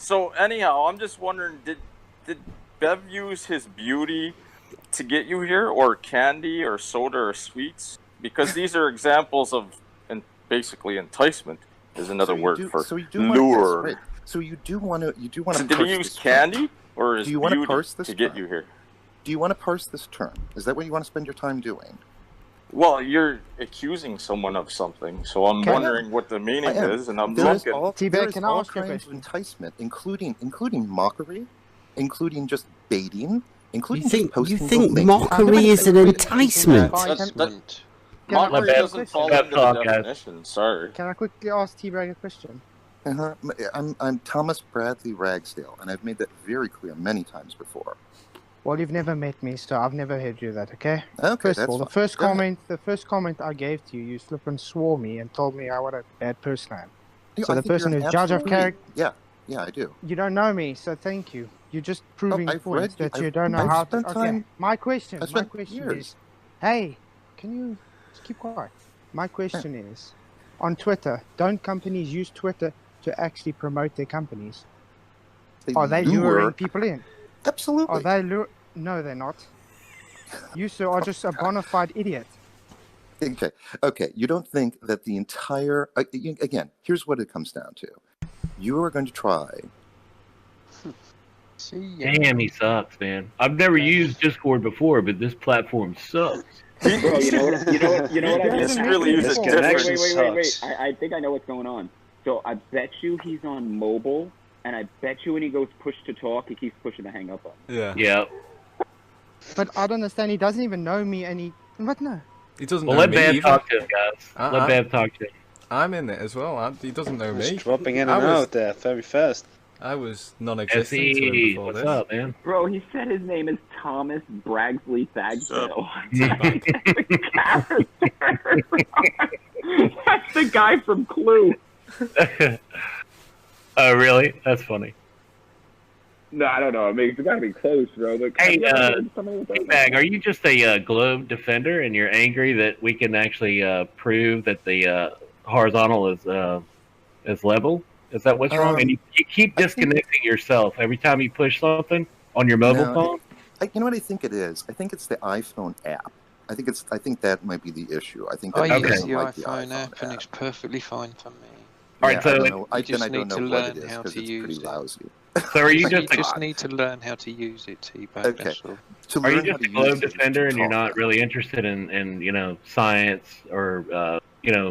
So anyhow, I'm just wondering, did Bev use his beauty to get you here, or candy, or soda, or sweets? Because these are examples of, and basically enticement is another word for lure. Right. So you do want to. So did he use candy, or is Do you want to beauty parse this to get term? you here? Do you want to parse this term? Is that what you want to spend your time doing? Well, you're accusing someone of something, so I'm Can I- wondering what the meaning I am. is, and I'm There is looking. all, T-Bag, there is can I all ask you a kinds of question? enticement, including mockery, including just baiting, including You think just posting you think little things. mockery is an enticement? That Can I mockery quickly ask doesn't a fall question? into the definition. Sorry. Can I quickly ask T-Bag a question? Uh-huh. I'm Thomas Bradley Ragsdale, and I've made that very clear many times before. Well, you've never met me, so I've never heard you that, okay? Okay, First that's of all, fine. the first comment I gave to you, you slip and swore me and told me what a bad person I am. Yeah, So I the think person you're who's judge of absolutely- character, Yeah, I do. you don't know me, so thank you. You're just proving I've points read you- that you I've- don't know I've how to. spent Okay, time- my question I've spent is, years. hey, can you just keep quiet? My question is, on Twitter, don't companies use Twitter to actually promote their companies? Are they luring people in? Absolutely. Are they No, they're not. You, sir, are just a bona fide idiot. Okay. You don't think that the entire again? Here's what it comes down to. You are going to try. Damn, he sucks, man. I've never used Discord before, but this platform sucks. Bro, you know what I This just really is a different. Wait. I think I know what's going on. So I bet you he's on mobile, and I bet you when he goes push to talk, he keeps pushing the hang up on. Yeah. Yeah. But I don't understand. He doesn't even know me, and he. What no? He doesn't Well, know let me Bev either. talk to him, guys. Let Bev talk to him. I'm in it as well. He doesn't know me. Just dropping in I and was- out there very fast. I was non-existent to him SE, before what's this. up, man? Bro, he said his name is Thomas Bragsley Thagsdale. That's the guy from Clue. Oh, really? That's funny. No, I don't know. I mean, it's got to be close, bro. Like, Hey, have you ever heard somebody with that? Bag, are you just a globe defender, and you're angry that we can actually prove that the horizontal is level? Is that what's wrong? And you keep disconnecting yourself every time you push something on your mobile No, phone. You know what I think it is? I think it's the iPhone app. I think that might be the issue. I think I that use doesn't the like iPhone app, and it's perfectly fine for me. All Yeah, right, so I don't know. You just I don't need to know what it learn is how because to it's use pretty it. lousy. So are you You just just need to learn how to use it, T-Bag. Okay. That's all. To are you learn how just to a globe use it is to defender, and you're talk. not really interested in science or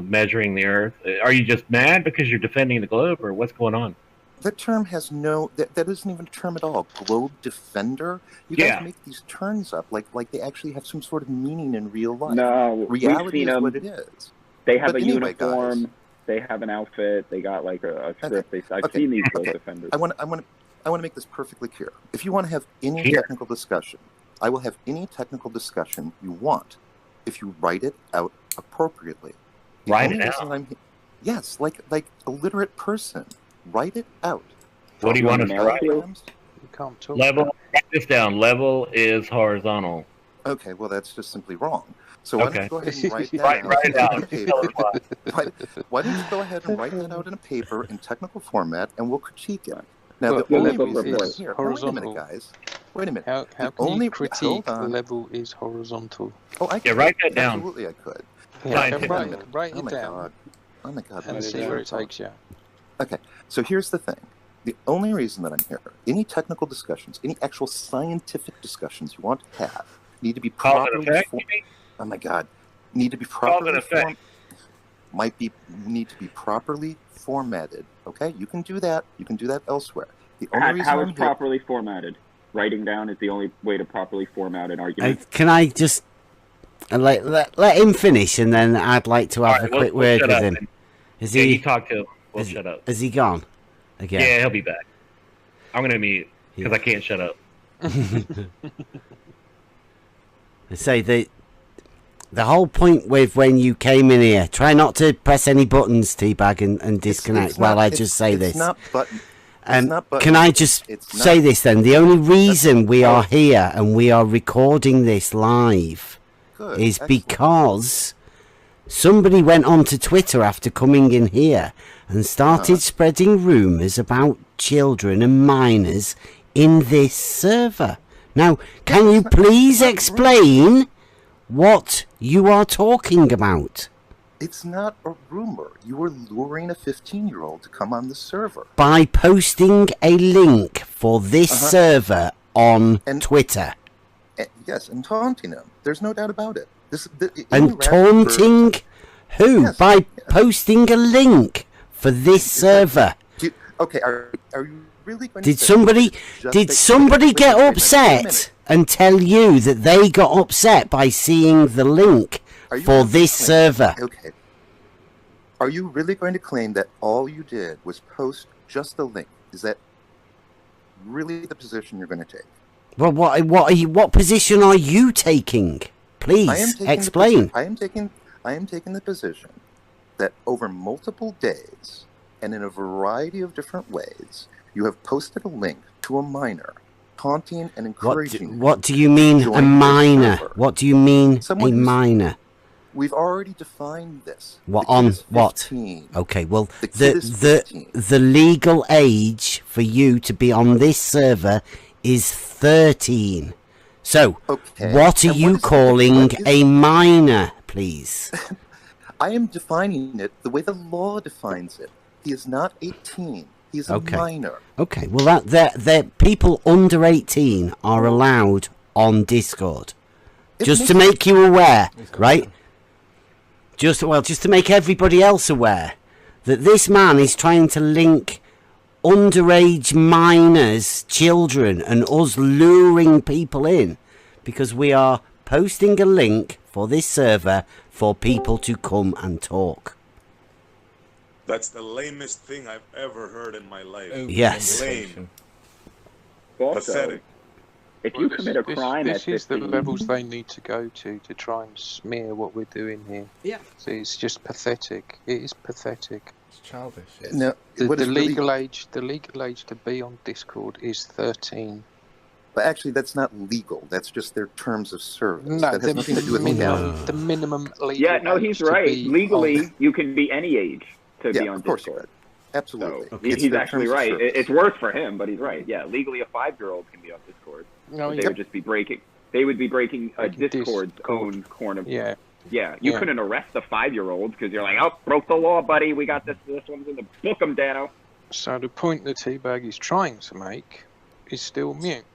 measuring the Earth? Are you just mad because you're defending the globe, or what's going on? That term has no. That isn't even a term at all. Globe defender. You Yeah. guys make these terms up like they actually have some sort of meaning in real life. No, we've reality seen is them. what it is. They have But a anyway, uniform. guys. They have an outfit. They got like a script. I've Okay. seen these globe Okay. defenders. I want to make this perfectly clear. If you want to have any Here. technical discussion, I will have any technical discussion you want if you write it out appropriately. The Write only it reason out? I'm yes, like a literate person. Write it out. What do you want to write? Diagrams? You can't talk. Level. Write this down. Level is horizontal. Okay, well that's just simply wrong. So why don't you go ahead and write that out Write it down. on paper? Why don't you go ahead and write that out in a paper in technical format, and we'll critique it. Now, Well, the only level reason is I'm here. Now, wait a minute, guys. Wait a minute. How The can only you critique hold on. level is horizontal? Oh, I Yeah, could. write that down. Absolutely, I could. Yeah, Scientifically. write Oh it my down god. Oh my god. and see where it takes you. Okay, so here's the thing. The only reason that I'm here, any technical discussions, any actual scientific discussions you want to have, need to be Cause and properly effect, for- you mean? Oh my god. Need to be Cause properly and effect. need to be properly formatted. Okay? You can do that. You can do that elsewhere. The only reason How I'm is here, properly formatted? Writing down is the only way to properly format an argument. Can I just let him finish, and then I'd like to have All right, a quick we'll word shut with up him. and- Is Yeah, he? you talk to him. We'll shut up. Has he gone? Again. Yeah, he'll be back. I'm gonna mute because I can't shut up. I say the whole point with when you came in here, try not to press any buttons, Teabag, and disconnect it's while not- I it's- just say it's this. not button. It's not button. Can I just It's say not- this then? The only reason we are here and we are recording this live Good, is excellent. because somebody went onto Twitter after coming in here and started spreading rumours about children and minors in this server. Now, can you please explain what you are talking about? It's not a rumor. You were luring a 15-year-old to come on the server. By posting a link for this server on Twitter. Yes, and taunting him. There's no doubt about it. And taunting who? Yes, By posting a link for this server. Okay, are you really going Did to say somebody just did that- somebody wait get a minute, upset and tell you that they got upset by seeing the link Are you for really this claiming- server? Okay. Are you really going to claim that all you did was post just a link? Is that really the position you're going to take? Well, what position are you taking? Please I am taking explain. I am taking the position that over multiple days and in a variety of different ways, you have posted a link to a minor, taunting and encouraging. What do you mean join a this minor? server. What do you mean Someone a who's- minor? We've already defined this. What The kid on is what? 15. Okay, well The kid is 15. the legal age for you to be on this server is 13. So, Okay, what are and you what is- calling what is- a minor, please? I am defining it the way the law defines it. He is not 18. He is Okay. a minor. Okay, well that people under 18 are allowed on Discord. Just to make you aware, right? Just to make everybody else aware that this man is trying to link underage minors, children, and us luring people in because we are posting a link for this server for people to come and talk. That's the lamest thing I've ever heard in my life. Yes. Lame. Also, Pathetic. if you commit a crime This at is the 15, levels they need to go to try and smear what we're doing here. Yeah. So it's just pathetic. It is pathetic. It's childish. No, The what is really- legal age to be on Discord is 13. But actually, that's not legal. That's just their terms of service. No, that has nothing to do with legality. the minimum legal yeah, no, he's age to right. be Legally, on- you can be any age to be Yeah, on of course you Discord. Absolutely. So It's he's their actually terms of right. service. It's worse for him, but he's right. Yeah, legally, a 5-year-old can be on Discord. No, But they yeah. would just be breaking. They would be breaking Discord's Discord. own corner. Yeah. Yeah, you Yeah. couldn't arrest a 5-year-old because you're like, oh, broke the law, buddy. We got this. This one's in the book 'em, Dano. So the point that Teabag is trying to make is still mute.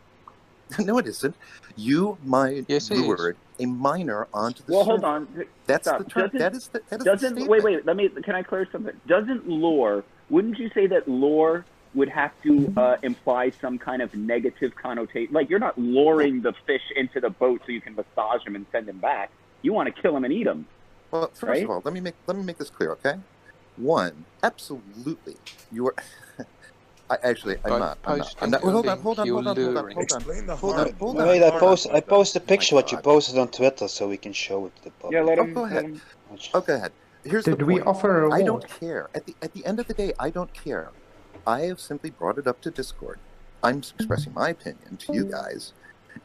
No, it isn't. You might Yes, it is. lured a minor onto the Well, server. hold on. That's Stop. the term. That is the Doesn't statement. wait. Let me. Can I clear something? Doesn't lore? Wouldn't you say that lore would have to imply some kind of negative connotation? Like you're not luring the fish into the boat so you can massage him and send him back. You want to kill him and eat him. Well, first right? of all, let me make this clear, okay? One, absolutely, you are. I'm not. Hold on. Explain the Hold harm. on, hold on. Wait, I post a picture what you posted on Twitter so we can show it to the public. Yeah, let him. go let ahead. him- Oh, go ahead. Here's the Did we point. offer a I reward? don't care. At the end of the day, I don't care. I have simply brought it up to Discord. I'm expressing my opinion to you guys,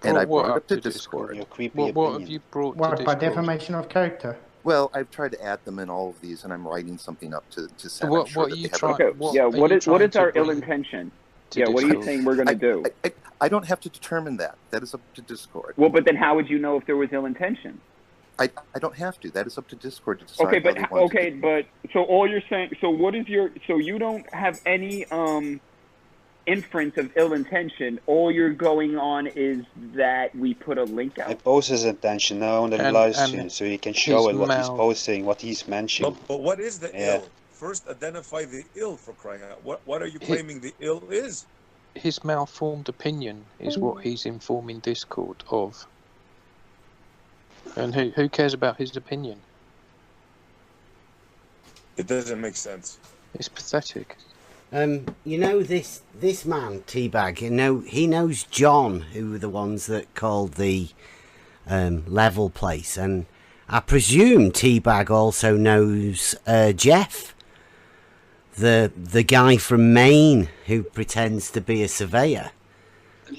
And I What brought it up up to to Discord. Your creepy What opinion. have you brought to What, by Discord? defamation of character? Well, I've tried to add them in all of these, and I'm writing something up to send. I'm What sure are that you they have trying? it. Okay, What yeah. are What you is trying to our ill bring intention? to Yeah, what are you Discord? saying we're gonna do? I don't have to determine that. That is up to Discord. Well, but then how would you know if there was ill intention? I don't have to. That is up to Discord to decide Okay, how they want to do. but so all you're saying. So what is your? So you don't have any inference of ill intention. All you're going on is that we put a link I out. post his intention now on the And- live and stream, so you can show his it what he's mouth. posting, what he's mentioning. But what is the Yeah. ill? First, identify the ill, for crying out. What are you claiming the ill is? His malformed opinion is what he's informing Discord of. And who cares about his opinion? It doesn't make sense. It's pathetic. You know this man Teabag. You know he knows John, who were the ones that called the level place, and I presume Teabag also knows Jeff, the guy from Maine who pretends to be a surveyor.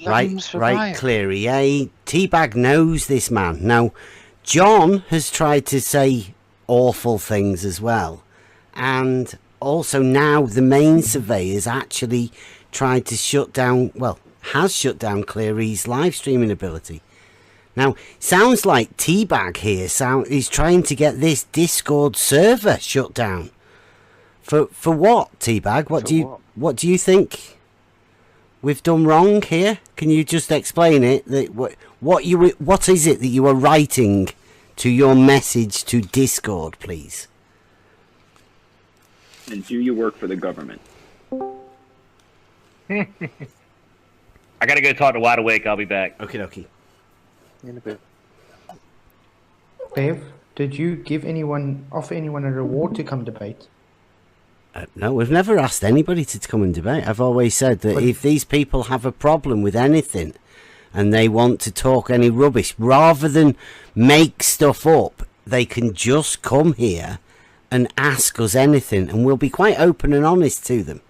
Right, Cleary. Yeah, Teabag knows this man. Now, John has tried to say awful things as well, and also now the main surveyor's actually tried to shut down, well, has shut down Cleary's live streaming ability. Now, sounds like Teabag here is trying to get this Discord server shut down. For what, Teabag? What do you think we've done wrong here? Can you just explain it? What is it that you are writing to your message to Discord, please? And do you work for the government? I gotta go talk to Wide Awake. I'll be back. Okie dokie. In a bit. Dave, did you offer anyone a reward to come debate? No, we've never asked anybody to come and debate. I've always said that if these people have a problem with anything and they want to talk any rubbish, rather than make stuff up, they can just come here and ask us anything, and we'll be quite open and honest to them.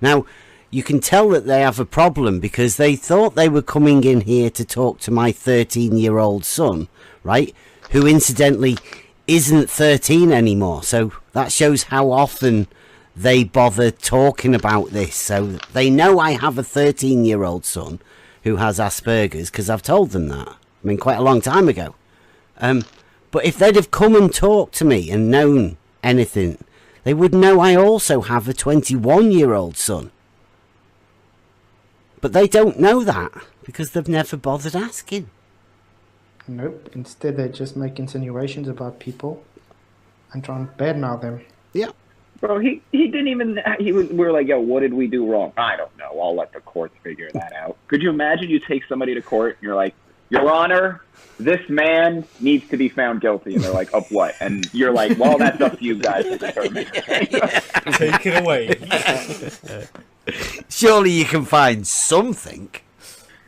Now, you can tell that they have a problem because they thought they were coming in here to talk to my 13-year-old son, right, who incidentally isn't 13 anymore. So that shows how often they bother talking about this. So they know I have a 13-year-old son who has Asperger's because I've told them that. I mean, quite a long time ago. But if they'd have come and talked to me and known anything, they would know I also have a 21-year-old son. But they don't know that because they've never bothered asking. Nope. Instead, they just make insinuations about people and try and badmouth them. Yeah. Bro, he didn't even. We were like, yo, what did we do wrong? I don't know. I'll let the courts figure that out. Could you imagine you take somebody to court and you're like, Your Honor, this man needs to be found guilty. And they're like, of what? And you're like, well, that's up to you guys to determine. Take it away. Surely you can find something.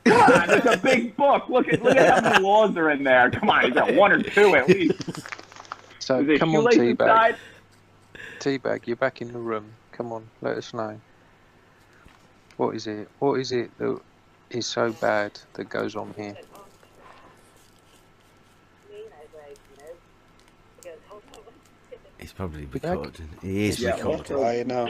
Come on, it's a big book. Look at how many laws are in there. Come on, he's got one or two at least. So Is there come on, shoelace Teabag. inside? Teabag, you're back in the room. Come on, let us know. What is it? What is it that is so bad that goes on here? It's probably recording. It is recording. also, I know.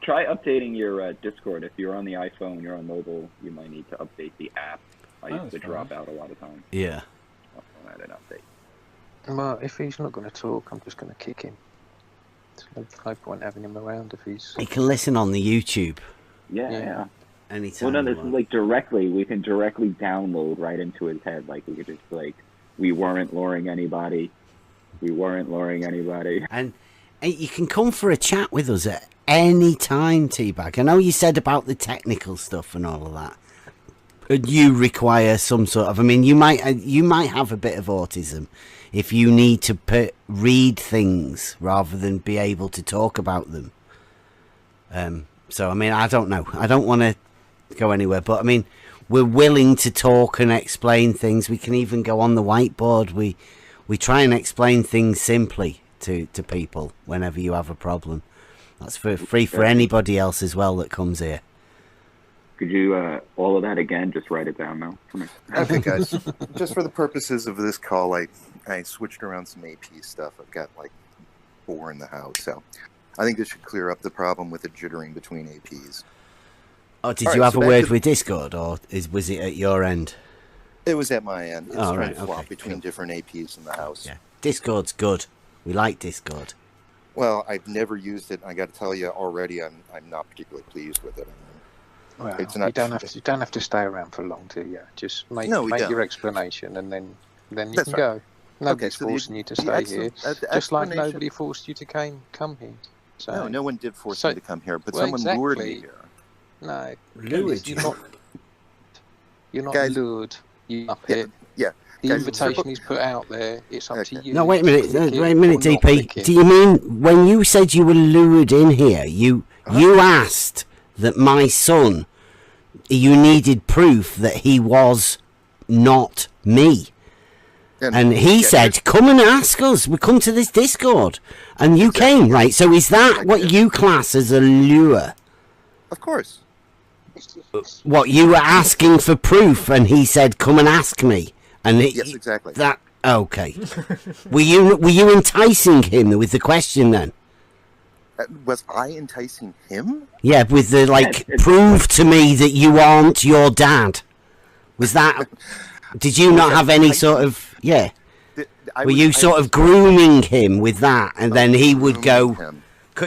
Try updating your Discord. If you're on the iPhone, you're on mobile, you might need to update the app. I used to drop out a lot of times. Yeah. I had an update. Well, if he's not going to talk, I'm just going to kick him. There's no point having him around if he's... You can listen on the YouTube. Yeah. Anytime. Well, no, this is like directly. We can directly download right into his head. Like we could just like, we weren't luring anybody. We weren't luring anybody. And you can come for a chat with us at any time, Teabag. I know you said about the technical stuff and all of that. And you require some sort of... I mean, you might have a bit of autism if you need to read things rather than be able to talk about them. So, I mean, I don't know. I don't want to go anywhere. But, I mean, we're willing to talk and explain things. We can even go on the whiteboard. We try and explain things simply to people whenever you have a problem. That's free for anybody else as well that comes here. Could you all of that again? Just write it down now for me. Okay, guys. Just for the purposes of this call, I switched around some AP stuff. I've got like 4 in the house, so I think this should clear up the problem with the jittering between APs. Oh, did you have a word with Discord, or was it at your end? It was at my end. It's trying right, to swap okay, between different APs in the house. Yeah, Discord's good. We like Discord. Well, I've never used it. I got to tell you already, I'm not particularly pleased with it. Well, it's not, you don't have to stay around for long, do you? Just make don't. your explanation, and then you That's can right. go. Nobody's so forcing you to the stay here, just like explanation- nobody forced you to come here. So, no one did force me to come here, but someone lured me here. No, lured you. You're not Guys, lured. You up it. Yeah. The Guys, invitation is put out there. It's up to you. No, wait a minute. to click it Wait a minute, or not DP. click it. Do you mean when you said you were lured in here, you asked that my son, you needed proof that he was not me? And he said, come and ask us. We come to this Discord. And you came, right? So is that what you class as a lure? Of course. What, you were asking for proof and he said, come and ask me? And Yes, exactly. That, okay. were you enticing him with the question then? Was I enticing him? Yeah, with the, like, prove to me that you aren't your dad. Was that... Did you not have any sort of... Yeah. Were you sort of grooming him with that? And then he would go...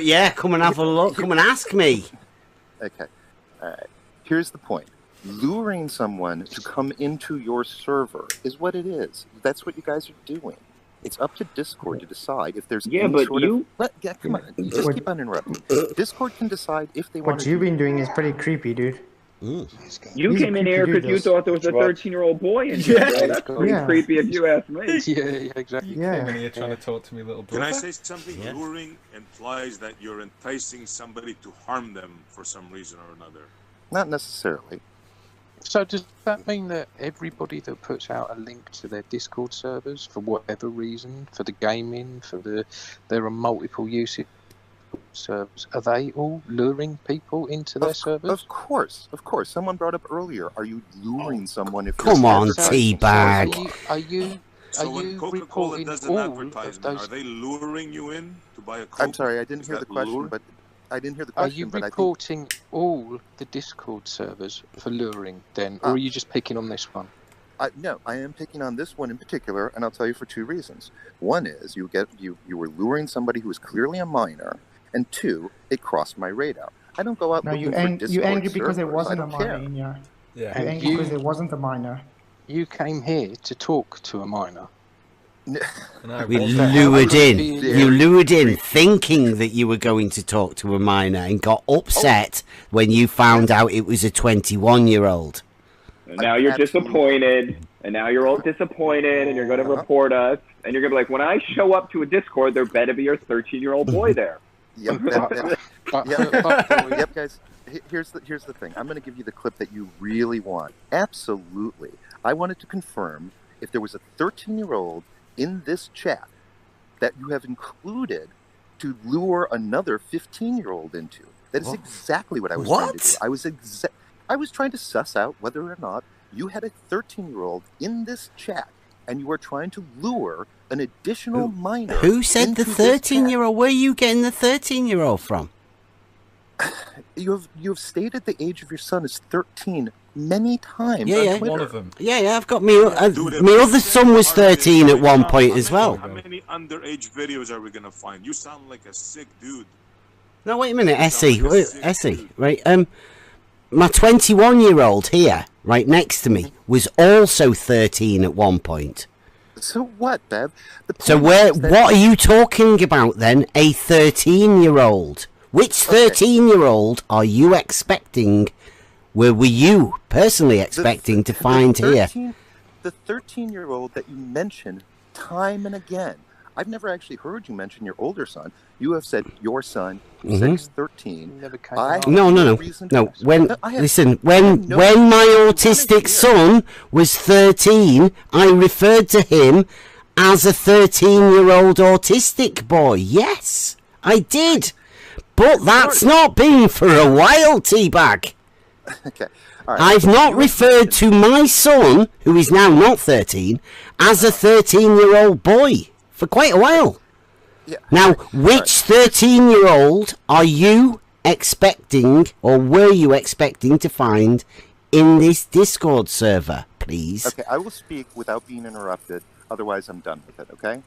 Yeah, come and have a look. Come and ask me. Okay. Here's the point. Luring someone to come into your server is what it is. That's what you guys are doing. It's up to Discord to decide if there's any but sort you... of... Yeah, come on. You just keep on interrupting. Discord can decide if they want What to... you've been doing is pretty creepy, dude. You came in here because you thought there was a 13-year-old boy in here. So that's pretty creepy if you ask me. Yeah, exactly. You came in here trying to talk to me, little brother. Can I say something? Luring implies that you're enticing somebody to harm them for some reason or another. Not necessarily. So does that mean that everybody that puts out a link to their Discord servers for whatever reason, for the gaming, there are multiple usage servers, are they all luring people into their servers? Of course. Someone brought up earlier, are you luring someone if Come on, Teabag. Are you So when Coca-Cola does an all advertisement, of those... are they luring you in to buy a Coke? I'm sorry, I didn't hear the question, lure? but I didn't hear the Are question. you but reporting all the Discord servers for luring then, or are you just picking on this one? No, I am picking on this one in particular, and I'll tell you for 2 reasons. One is you were luring somebody who was clearly a minor, and 2, it crossed my radar. I don't go out No, looking you for Discord you angry because there servers. wasn't I a don't minor care. in here. Yeah. You angry because there wasn't a minor. You came here to talk to a minor. We lured in. You lured in thinking that you were going to talk to a minor and got upset when you found out it was a 21-year-old. And now you're disappointed, and now you're all disappointed, and you're going to report us, and you're going to be like, when I show up to a Discord, there better be your 13-year-old boy there. Yep, guys. Here's the thing. I'm going to give you the clip that you really want. Absolutely. I wanted to confirm if there was a 13-year-old in this chat that you have included to lure another 15-year-old into. That is exactly what I was trying to do. I was trying to suss out whether or not you had a 13-year-old in this chat and you were trying to lure an additional minor. Who said the 13-year-old? Where are you getting the 13-year-old from? You have stated the age of your son is 13 many times. Yeah, on Twitter. One of them. Yeah, I've got me. My other son was 13 at one point as well. How many underage videos are we gonna find? You sound like a sick dude. No, wait a minute, Essie, right? My 21-year-old here, right next to me, was also 13 at one point. So what, Bev? So what are you talking about then? A 13-year-old? Which 13-year-old are you expecting? Were you personally expecting to find here? The 13-year-old that you mentioned time and again. I've never actually heard you mention your older son. You have said your son, you said he's 13. No. When my autistic son was 13, I referred to him as a 13-year-old autistic boy. Yes, I did. But that's not been for a while, Teabag. Okay. All right. I've not referred to my son, who is now not 13, as a 13-year-old boy for quite a while. Yeah. Now, which 13-year-old are you expecting, or were you expecting to find in this Discord server, please? Okay, I will speak without being interrupted. Otherwise, I'm done with it, okay?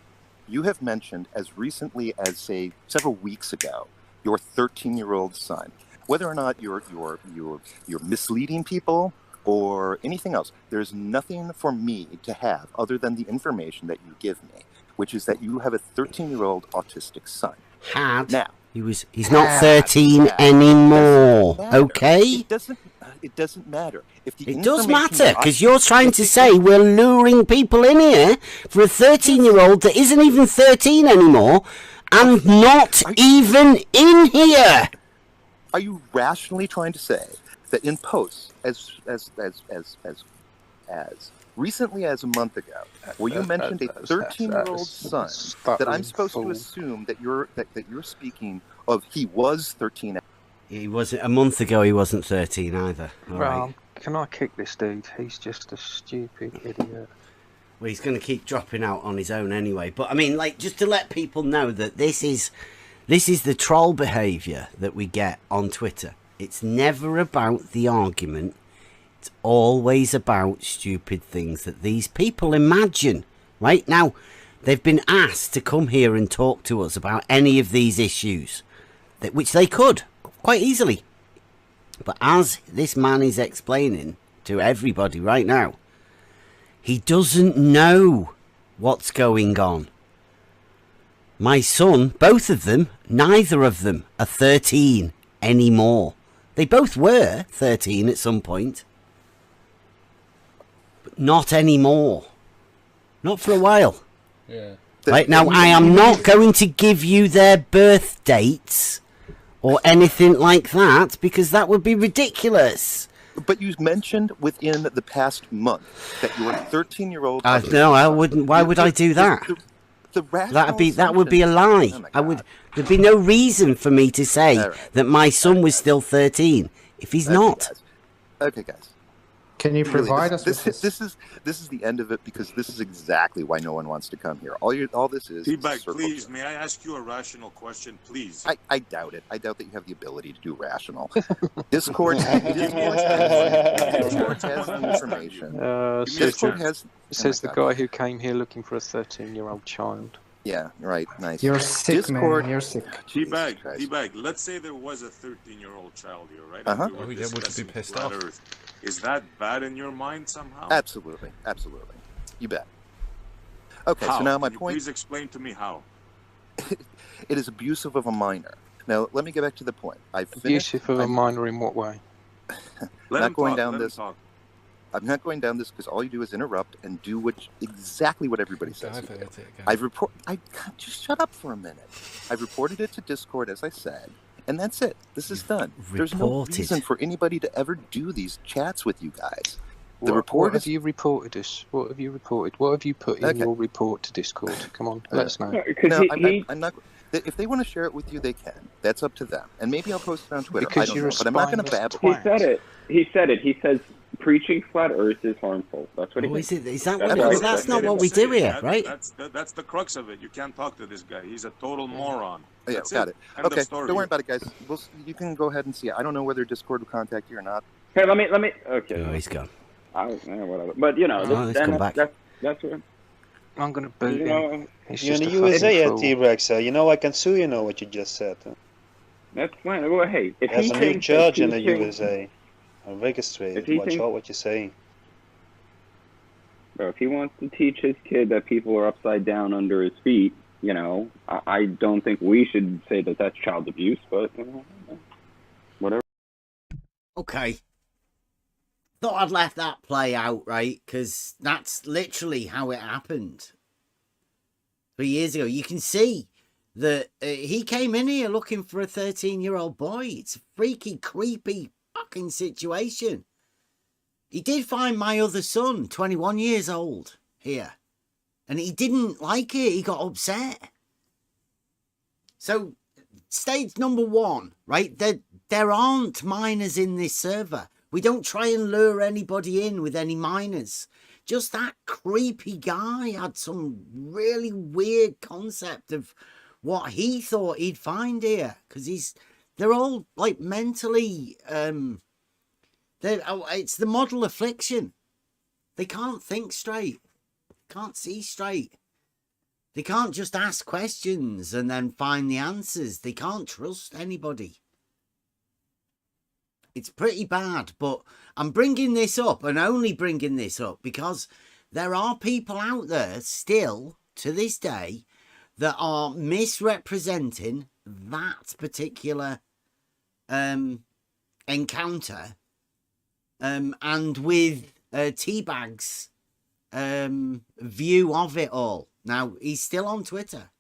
You have mentioned as recently as, say, several weeks ago, your 13-year-old son. Whether or not you're misleading people or anything else, there's nothing for me to have other than the information that you give me, which is that you have a 13-year-old autistic son. Now, he's not 13 anymore. Okay? It doesn't matter. If the It does information matter, that because you're trying to say we're luring people in here for a 13-year-old that isn't even 13 anymore and not even in here. Are you rationally trying to say that in posts as recently as a month ago, where you mentioned a 13-year-old son, that I'm supposed to assume that you're speaking of he was 13? He wasn't a month ago. He wasn't 13 either. All right. Can I kick this dude? He's just a stupid idiot. Well, he's going to keep dropping out on his own anyway. But I mean, like, just to let people know that this is the troll behaviour that we get on Twitter. It's never about the argument. It's always about stupid things that these people imagine. Right now, they've been asked to come here and talk to us about any of these issues, which they could quite easily. But as this man is explaining to everybody right now, he doesn't know what's going on. My son, both of them, neither of them are 13 anymore. They both were 13 at some point. But not anymore. Not for a while. Yeah. Right now, I am not going to give you their birth dates or anything like that, because that would be ridiculous. But you mentioned within the past month that your 13-year-old. No, I wouldn't. Why would I do that? That would be a lie. There'd be no reason for me to say that my son was still 13 if he's not. Okay, guys. Can you provide us with this? This is the end of it, because this is exactly why no one wants to come here. All this is. Feedback, please. May I ask you a rational question, please? I doubt it. I doubt that you have the ability to do rational. Discord has the information. Says the guy who came here looking for a 13-year-old child. Yeah, right. Nice. You're sick, Discord, man. You're sick. T-Bag, let's say there was a 13-year-old child here, right? Uh-huh. And we were Would you be discussing pissed flat off? Earth. Is that bad in your mind somehow? Absolutely. You bet. Okay, How? so now my Can you point. please explain to me how. It is abusive of a minor. Now, let me get back to the point. Abusive of a minor in what way? I'm not going down this because all you do is interrupt and do exactly what everybody says. Just shut up for a minute. I've reported it to Discord, as I said, and that's it. This is done. There's no reason for anybody to ever do these chats with you guys. What have you reported us? What have you reported? What have you put in your report to Discord? Come on, let us know. No, I'm not. If they want to share it with you, they can. That's up to them. And maybe I'll post it on Twitter. Because I don't know, but I'm not going to babble. He said it. He says preaching flat Earth is harmful. That's what he said. Is that what it is? That's not what we do here, right? That's the crux of it. You can't talk to this guy. He's a total moron. Yeah, got it. Okay, don't worry about it, guys. You can go ahead and see it. I don't know whether Discord will contact you or not. Hey, let me. Okay. Oh, he's gone. Whatever. But that's what. I'm gonna boot him. You're in the USA, T-Rex. I can sue you know what you just said. That's fine. Well, hey, if there's he a new thinks judge that in the teaching- USA. I'll register. Watch out what you say. Bro, if he wants to teach his kid that people are upside down under his feet, I don't think we should say that that's child abuse, but whatever. Okay. Thought I'd let that play out, right? Because that's literally how it happened 3 years ago. You can see that he came in here looking for a 13-year-old boy. It's a freaky, creepy fucking situation. He did find my other son, 21 years old, here. And he didn't like it. He got upset. So, stage number one, right? There aren't minors in this server. We don't try and lure anybody in with any minors. Just that creepy guy had some really weird concept of what he thought he'd find here, because they're all like mentally it's the model affliction. They can't think straight, can't see straight. They can't just ask questions and then find the answers. They can't trust anybody. It's pretty bad, but I'm bringing this up, and only bringing this up because there are people out there still to this day that are misrepresenting that particular encounter, and with Teabag's view of it all. Now, he's still on Twitter.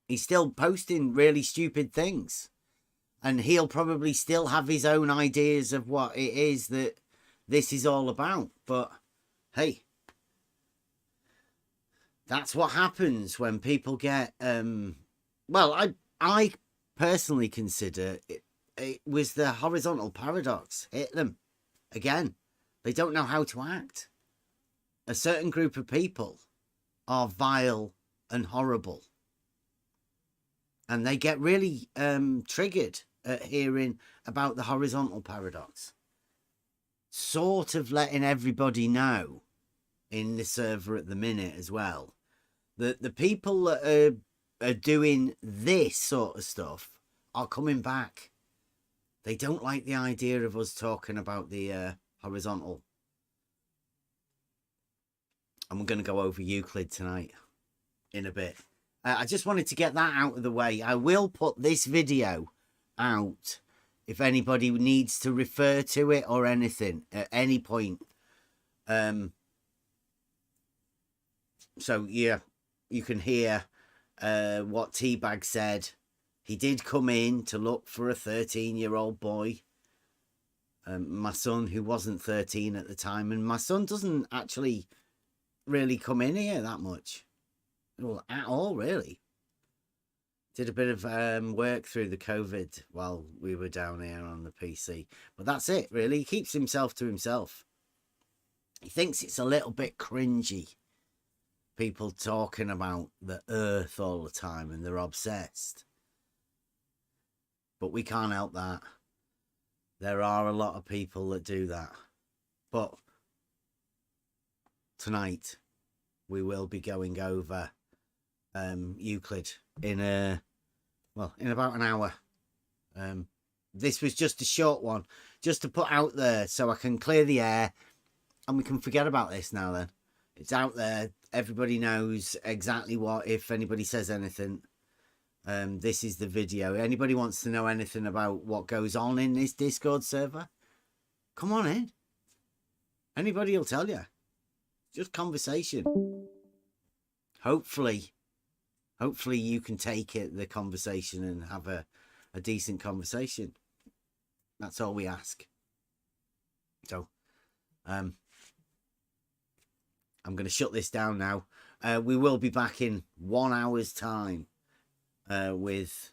He's still posting really stupid things. And he'll probably still have his own ideas of what it is that this is all about. But, hey, that's what happens when people get... well, I personally consider it was the horizontal paradox. Hit them. Again, they don't know how to act. A certain group of people are vile and horrible. And they get really triggered at hearing about the horizontal paradox. Sort of letting everybody know in the server at the minute as well that the people that are doing this sort of stuff are coming back. They don't like the idea of us talking about the horizontal. And we're going to go over Euclid tonight in a bit. I just wanted to get that out of the way. I will put this video out if anybody needs to refer to it or anything at any point. So, yeah, you can hear what Teabag said. He did come in to look for a 13-year-old boy. My son, who wasn't 13 at the time. And my son doesn't actually really come in here that much. Well, at all, really. Did a bit of work through the COVID while we were down here on the PC. But that's it, really. He keeps himself to himself. He thinks it's a little bit cringy. People talking about the earth all the time and they're obsessed. But we can't help that. There are a lot of people that do that. But tonight we will be going over Euclid in about an hour. This was just a short one, just to put out there so I can clear the air and we can forget about this now. Then it's out there, everybody knows exactly what, if anybody says anything. This is the video. Anybody wants to know anything about what goes on in this Discord server, come on in. Anybody will tell you. Just conversation. Hopefully you can take the conversation and have a decent conversation. That's all we ask. So, I'm going to shut this down now. We will be back in 1 hour's time with